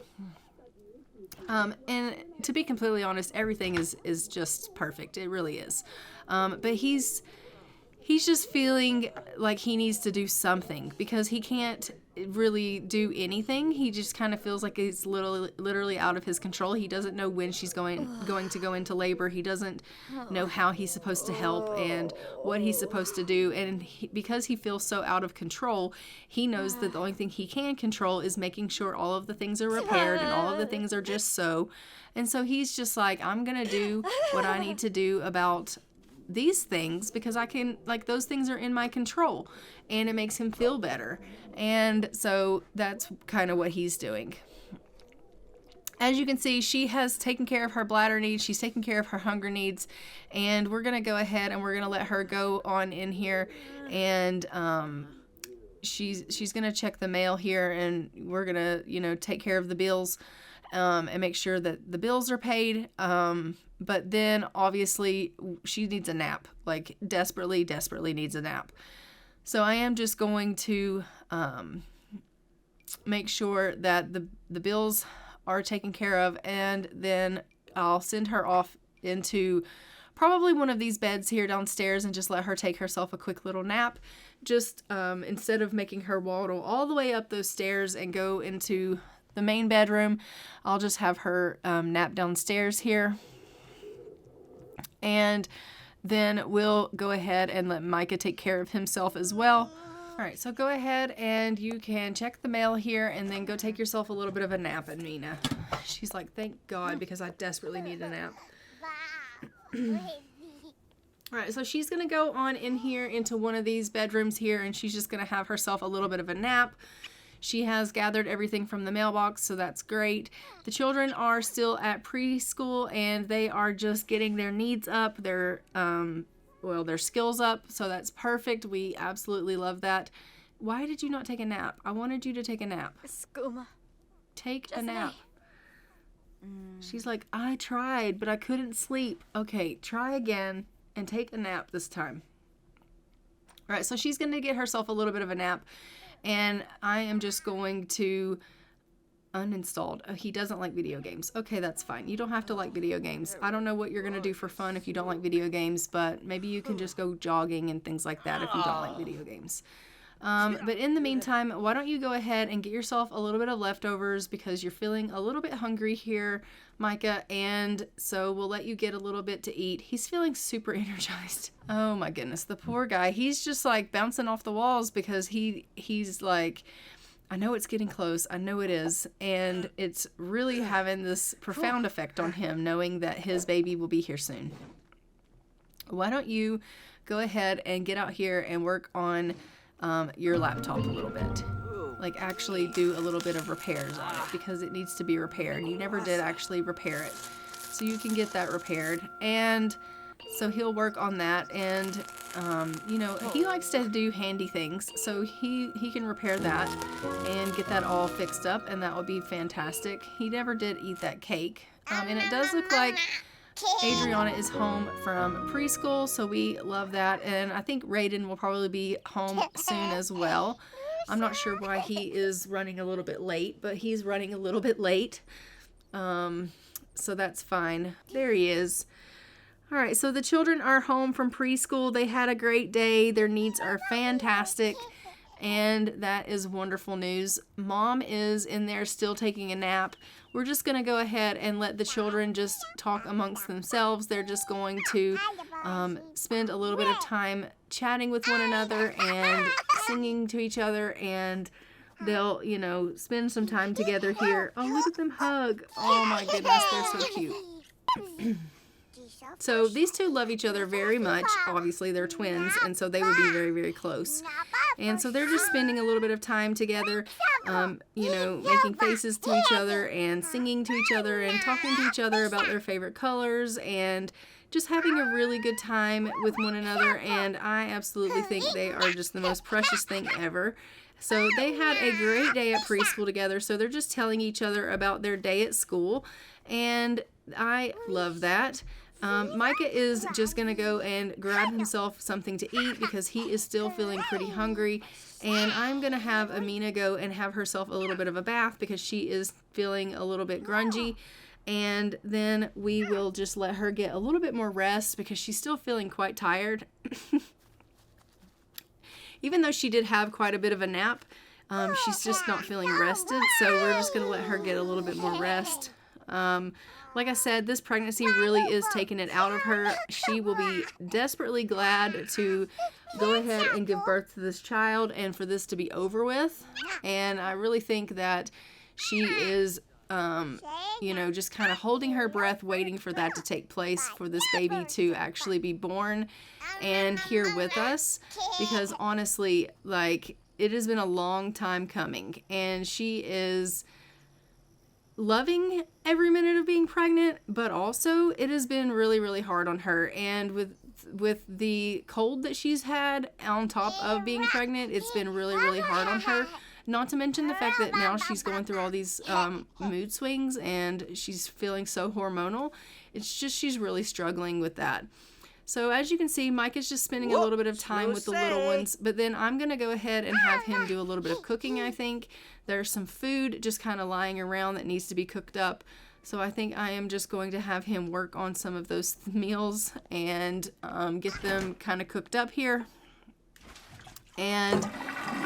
And to be completely honest, everything is just perfect. It really is. But he's just feeling like he needs to do something because he can't really do anything. He just kind of feels like he's literally out of his control. He doesn't know when she's going to go into labor. He doesn't know how he's supposed to help and what he's supposed to do. And because he feels so out of control, he knows that the only thing he can control is making sure all of the things are repaired and all of the things are just so. And so he's just like, I'm going to do what I need to do about these things because I can, like, those things are in my control, and it makes him feel better. And so that's kind of what he's doing. As you can see, she has taken care of her bladder needs, she's taken care of her hunger needs, and we're going to go ahead and we're going to let her go on in here, and she's going to check the mail here, and we're going to, you know, take care of the bills and make sure that the bills are paid. But then obviously she needs a nap, like desperately needs a nap. So I am just going to make sure that the bills are taken care of, and then I'll send her off into probably one of these beds here downstairs and just let her take herself a quick little nap. Just instead of making her waddle all the way up those stairs and go into the main bedroom, I'll just have her nap downstairs here. And then we'll go ahead and let Micah take care of himself as well. All right, so go ahead and you can check the mail here and then go take yourself a little bit of a nap, Amina. She's like, thank God, because I desperately need a nap. All right, so she's going to go on in here into one of these bedrooms here, and she's just going to have herself a little bit of a nap. She has gathered everything from the mailbox, so that's great. The children are still at preschool, and they are just getting their needs up, their skills up, so that's perfect. We absolutely love that. Why did you not take a nap? I wanted you to take a nap. Take a nap. She's like, I tried, but I couldn't sleep. Okay, try again and take a nap this time. All right, so she's going to get herself a little bit of a nap. And I am just going to uninstall. Oh, he doesn't like video games. Okay, that's fine. You don't have to like video games. I don't know what you're going to do for fun if you don't like video games, but maybe you can just go jogging and things like that if you don't like video games. But in the meantime, why don't you go ahead and get yourself a little bit of leftovers because you're feeling a little bit hungry here, Micah, and so we'll let you get a little bit to eat. He's feeling super energized. Oh my goodness, the poor guy. He's just like bouncing off the walls because he's like, I know it's getting close. I know it is. And it's really having this profound effect on him knowing that his baby will be here soon. Why don't you go ahead and get out here and work on your laptop a little bit. Like actually do a little bit of repairs on it because it needs to be repaired. You never did actually repair it. So you can get that repaired. And so he'll work on that. And, you know, he likes to do handy things. So he can repair that and get that all fixed up. And that would be fantastic. He never did eat that cake. And it does look like Adriana is home from preschool, so we love that. And I think Raiden will probably be home soon as well. I'm not sure why he is running a little bit late, but he's running a little bit late. So that's fine. There he is. All right, so the children are home from preschool. They had a great day. Their needs are fantastic. And that is wonderful news. Mom is in there still taking a nap. We're just going to go ahead and let the children just talk amongst themselves. They're just going to spend a little bit of time chatting with one another and singing to each other and they'll, you know, spend some time together here. Oh, look at them hug. Oh my goodness, they're so cute. So these two love each other very much. Obviously, they're twins, and so they would be very, very close. And so they're just spending a little bit of time together, you know, making faces to each other and singing to each other and talking to each other about their favorite colors and just having a really good time with one another. And I absolutely think they are just the most precious thing ever. So they had a great day at preschool together. So they're just telling each other about their day at school. And I love that. Micah is just going to go and grab himself something to eat because he is still feeling pretty hungry. And I'm going to have Amina go and have herself a little bit of a bath because she is feeling a little bit grungy. And then we will just let her get a little bit more rest because she's still feeling quite tired. Even though she did have quite a bit of a nap, she's just not feeling rested. So we're just going to let her get a little bit more rest. Like I said, this pregnancy really is taking it out of her. She will be desperately glad to go ahead and give birth to this child and for this to be over with. And I really think that she is, you know, just kind of holding her breath, waiting for that to take place, for this baby to actually be born and here with us. Because honestly, like, it has been a long time coming, and she is loving every minute of being pregnant, but also it has been really, really hard on her. And with the cold that she's had on top of being pregnant, it's been really, really hard on her. Not to mention the fact that now she's going through all these mood swings and she's feeling so hormonal. It's just, she's really struggling with that. So as you can see, Mike is just spending a little bit of time with the little ones, but then I'm going to go ahead and have him do a little bit of cooking, I think. There's some food just kind of lying around that needs to be cooked up. So I think I am just going to have him work on some of those meals and get them kind of cooked up here. And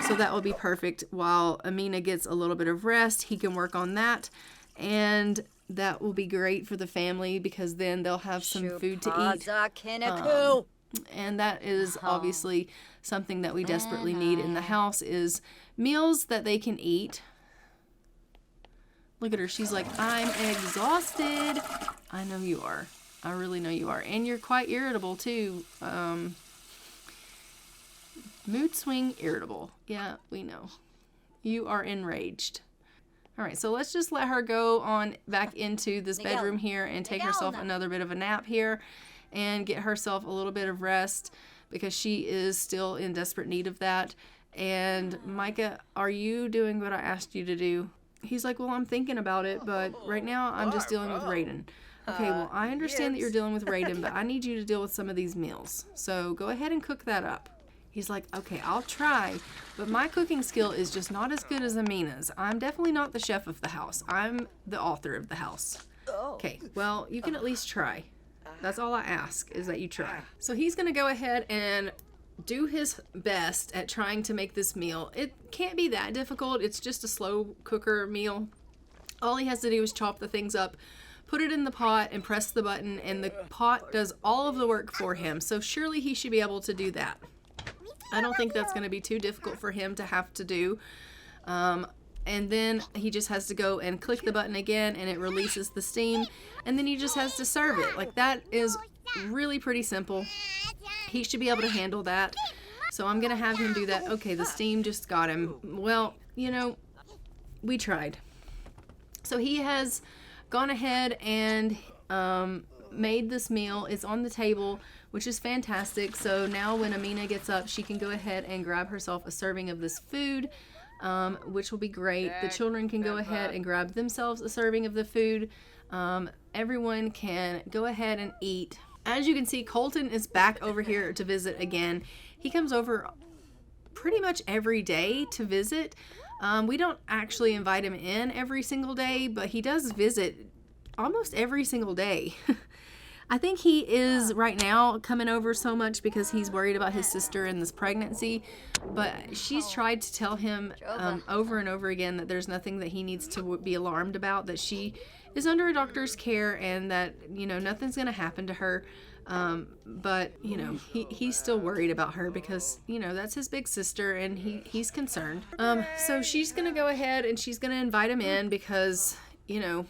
so that will be perfect. While Amina gets a little bit of rest, he can work on that. And that will be great for the family because then they'll have some food to eat. And that is obviously something that we desperately need in the house, is meals that they can eat. Look at her. She's like, I'm exhausted. I know you are. I really know you are. And you're quite irritable too. Mood swing, irritable. Yeah, we know. You are enraged. All right, so let's just let her go on back into this bedroom here and take herself another bit of a nap here and get herself a little bit of rest because she is still in desperate need of that. And Micah, are you doing what I asked you to do? He's like, well, I'm thinking about it, but right now I'm just dealing with Raiden. Okay, well, I understand that you're dealing with Raiden, but I need you to deal with some of these meals. So go ahead and cook that up. He's like, okay, I'll try, but my cooking skill is just not as good as Amina's. I'm definitely not the chef of the house. I'm the author of the house. Okay, well, you can at least try. That's all I ask, is that you try. So he's going to go ahead and do his best at trying to make this meal. It can't be that difficult. It's just a slow cooker meal. All he has to do is chop the things up, put it in the pot, and press the button, and the pot does all of the work for him. So surely he should be able to do that. I don't think that's going to be too difficult for him to have to do. And then he just has to go and click the button again, and it releases the steam, and then he just has to serve it. Like, that is really pretty simple. He should be able to handle that. So I'm going to have him do that. Okay, the steam just got him. Well, you know, we tried. So he has gone ahead and made this meal. It's on the table, which is fantastic. So now when Amina gets up, she can go ahead and grab herself a serving of this food, which will be great. The children can go ahead and grab themselves a serving of the food. Everyone can go ahead and eat. As you can see, Colton is back over here to visit again. He comes over pretty much every day to visit. We don't actually invite him in every single day, but he does visit almost every single day. I think he is right now coming over so much because he's worried about his sister and this pregnancy, but she's tried to tell him over and over again that there's nothing that he needs to be alarmed about, that she is under a doctor's care and that, you know, nothing's going to happen to her. But, you know, he's still worried about her because, you know, that's his big sister and he's concerned. So she's going to go ahead and she's going to invite him in because, you know,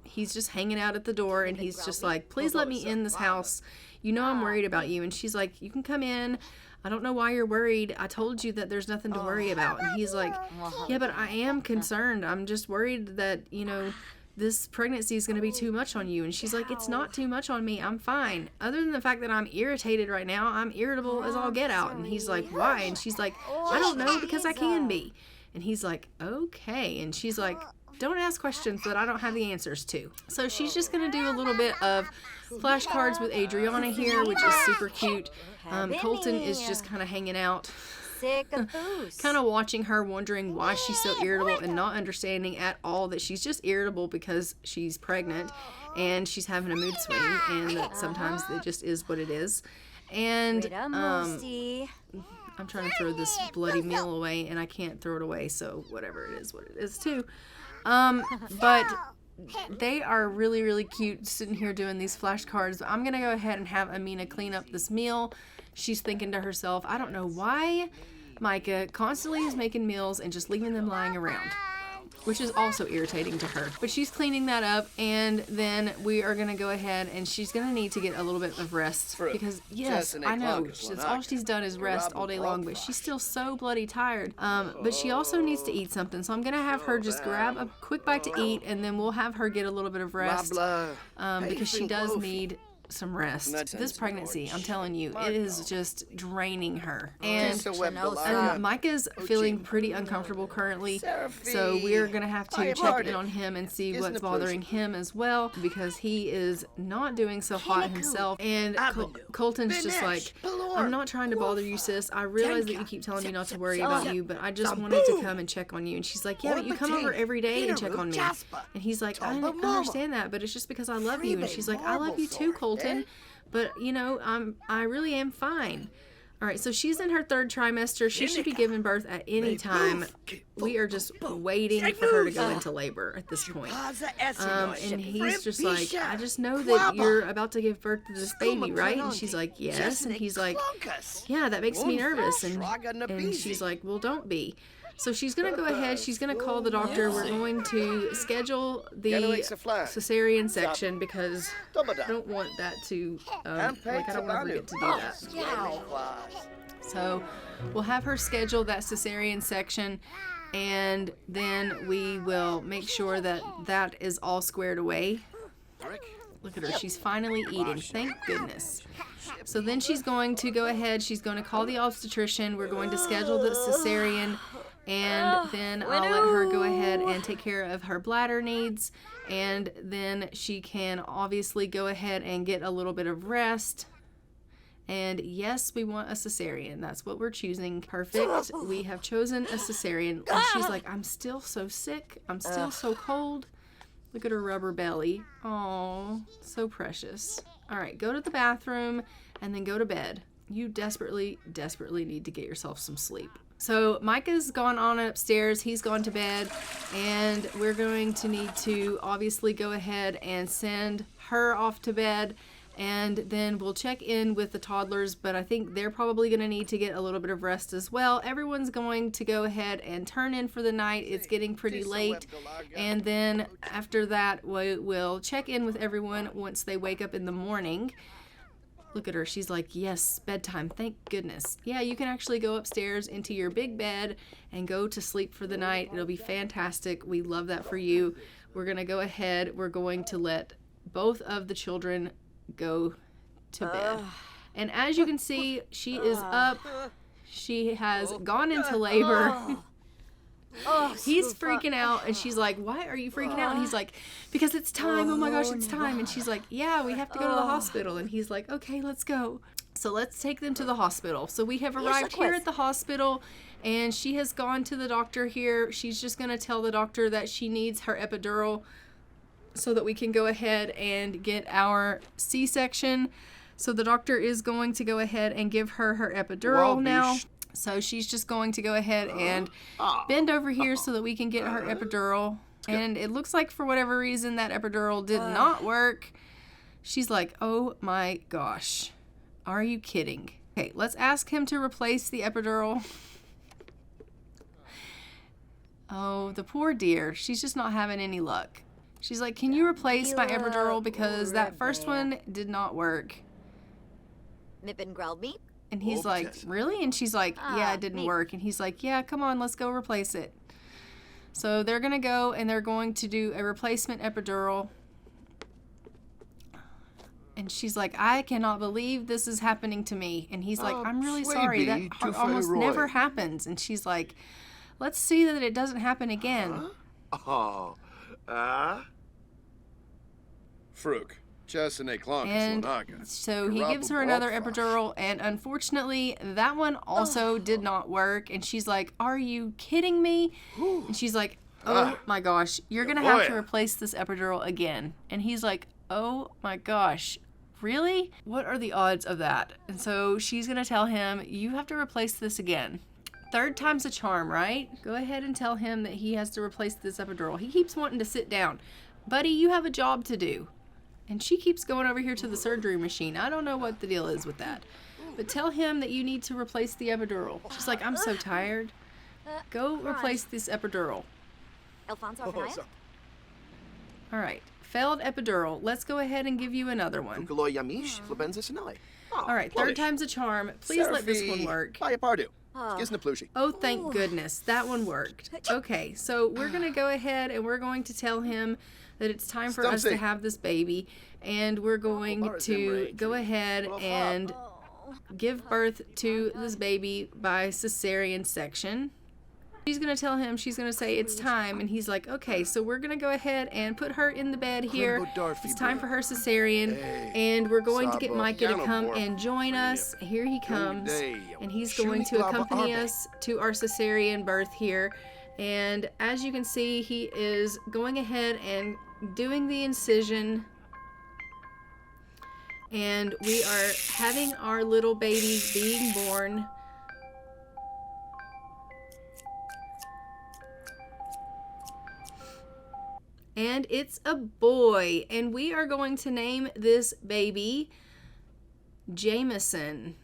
he's just hanging out at the door and he's just like, please let me in this house. You know I'm worried about you. And she's like, you can come in. I don't know why you're worried. I told you that there's nothing to worry about. And he's like, yeah, but I am concerned. I'm just worried that, you know, this pregnancy is going to be too much on you. And she's like, it's not too much on me. I'm fine. Other than the fact that I'm irritated right now, I'm irritable as all get out. And he's like, why? And she's like, I don't know, because I can be. And he's like, okay. And she's like, don't ask questions that I don't have the answers to. So she's just going to do a little bit of flashcards with Adriana here, which is super cute. Colton is just kind of hanging out, kind of watching her, wondering why she's so irritable and not understanding at all that she's just irritable because she's pregnant and she's having a mood swing, and that sometimes it just is what it is. And I'm trying to throw this bloody meal away and I can't throw it away, so whatever it is, what it is too. But they are really, really cute sitting here doing these flashcards. I'm going to go ahead and have Amina clean up this meal. She's thinking to herself, I don't know why Micah constantly is making meals and just leaving them lying around, which is also irritating to her. But she's cleaning that up, and then we are going to go ahead and she's going to need to get a little bit of rest because, yes, I know, that's all she's done is rest all day long, but she's still so bloody tired. But she also needs to eat something, so I'm going to have her just grab a quick bite to eat, and then we'll have her get a little bit of rest because she does need some rest. This pregnancy, I'm telling you, it is just draining her. And Micah's feeling pretty uncomfortable currently, so we're going to have to check in on him and see what's bothering him as well, because he is not doing so hot himself. And Colton's just like, I'm not trying to bother you, sis. I realize that you keep telling me not to worry about you, but I just wanted to come and check on you. And she's like, yeah, but you come over every day and check on me. And he's like, I understand that, but it's just because I love you. And she's like, I love you too, Colton. But, you know, I really am fine. All right, so she's in her 3rd trimester. She should be giving birth at any time. We are just waiting for her to go into labor at this point. And he's just like, I just know that you're about to give birth to this baby, right? And she's like, yes. And he's like, yeah, that makes me nervous. And she's like, well, don't be. So she's going to go ahead, she's going to call the doctor. We're going to schedule the cesarean section because I don't want that to, I don't want to forget to do that. So we'll have her schedule that cesarean section, and then we will make sure that that is all squared away. Look at her, she's finally eating, thank goodness. So then she's going to go ahead, she's going to call the obstetrician. We're going to schedule the cesarean, and then I'll let her go ahead and take care of her bladder needs, and then she can obviously go ahead and get a little bit of rest. And yes, we want a cesarean. That's what we're choosing. Perfect. We have chosen a cesarean. And she's like, I'm still so sick. I'm still so cold. Look at her rubber belly. Oh, so precious. All right, go to the bathroom and then go to bed. You desperately, desperately need to get yourself some sleep. So Micah's gone on upstairs, he's gone to bed, and we're going to need to obviously go ahead and send her off to bed, and then we'll check in with the toddlers, but I think they're probably going to need to get a little bit of rest as well. Everyone's going to go ahead and turn in for the night. It's getting pretty late, and then after that we'll check in with everyone once they wake up in the morning. Look at her. She's like, yes, bedtime. Thank goodness. Yeah, you can actually go upstairs into your big bed and go to sleep for the night. It'll be fantastic. We love that for you. We're going to go ahead. We're going to let both of the children go to bed. And as you can see, she is up. She has gone into labor. He's freaking out, and she's like, why are you freaking out? And he's like, because it's time. Oh my gosh, it's time. And she's like, yeah, we have to go to the hospital. And he's like, okay, let's go. So let's take them to the hospital. So we have arrived here at the hospital, and she has gone to the doctor here. She's just going to tell the doctor that she needs her epidural so that we can go ahead and get our C-section. So the doctor is going to go ahead and give her her epidural now. So she's just going to go ahead and bend over here so that we can get her epidural. And it looks like for whatever reason that epidural did not work. She's like, oh my gosh, are you kidding? Okay, let's ask him to replace the epidural. Oh, the poor dear. She's just not having any luck. She's like, can you replace my epidural because that first one did not work? And he's like, really? And she's like, yeah, it didn't work. And he's like, yeah, come on, let's go replace it. So they're going to go and they're going to do a replacement epidural. And she's like, I cannot believe this is happening to me. And he's like, I'm really sorry. That almost never happens. And she's like, let's see that it doesn't happen again. Fruk. And so he gives her another epidural, and unfortunately, that one also did not work. And she's like, are you kidding me? And she's like, oh my gosh, you're going to have to replace this epidural again. And he's like, oh my gosh, really? What are the odds of that? And so she's going to tell him, you have to replace this again. Third time's a charm, right? Go ahead and tell him that he has to replace this epidural. He keeps wanting to sit down. Buddy, you have a job to do. And she keeps going over here to the surgery machine. I don't know what the deal is with that. But tell him that you need to replace the epidural. She's like, I'm so tired. Go replace this epidural. All right. Failed epidural. Let's go ahead and give you another one. All right. Third time's a charm. Please let this one work. Oh, thank goodness. That one worked. Okay. So we're going to go ahead and we're going to tell him that it's time for us to have this baby, and we're going to go ahead and give birth to this baby by cesarean section. She's going to tell him, she's going to say it's time, and he's like, okay, so we're going to go ahead and put her in the bed here. It's time for her cesarean, and we're going to get Micah to come and join us. Here he comes, and he's going to accompany us to our cesarean birth here. And as you can see, he is going ahead and doing the incision, and we are having our little baby being born. And it's a boy, and we are going to name this baby Jamison.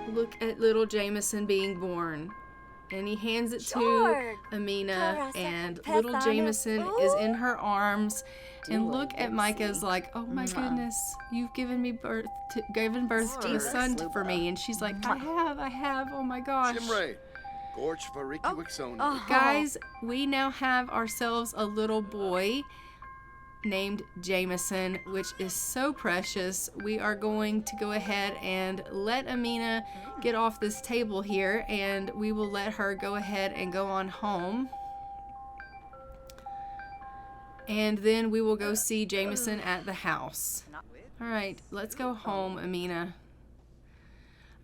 Look at little Jamison being born. And he hands it to Amina, and little Jamison is in her arms. And look at Micah's like, oh my goodness, you've given birth to a son for me. And she's like, I have, oh my gosh. Guys, we now have ourselves a little boy named Jamison, which is so precious. We are going to go ahead and let Amina get off this table here, and we will let her go ahead and go on home. And then we will go see Jamison at the house. All right, let's go home, Amina.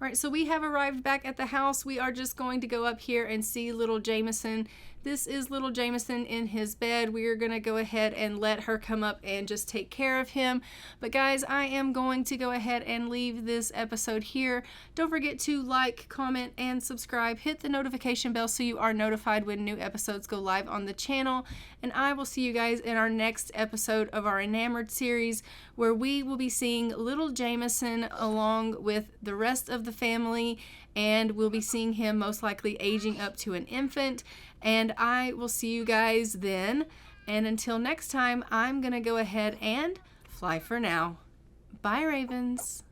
All right, so we have arrived back at the house. We are just going to go up here and see little Jamison. This is little Jamison in his bed. We are going to go ahead and let her come up and just take care of him. But guys, I am going to go ahead and leave this episode here. Don't forget to like, comment, and subscribe. Hit the notification bell so you are notified when new episodes go live on the channel. And I will see you guys in our next episode of our Enamoured series, where we will be seeing little Jamison along with the rest of the family, and we'll be seeing him most likely aging up to an infant. And I will see you guys then. And until next time, I'm going to go ahead and fly for now. Bye, Ravens.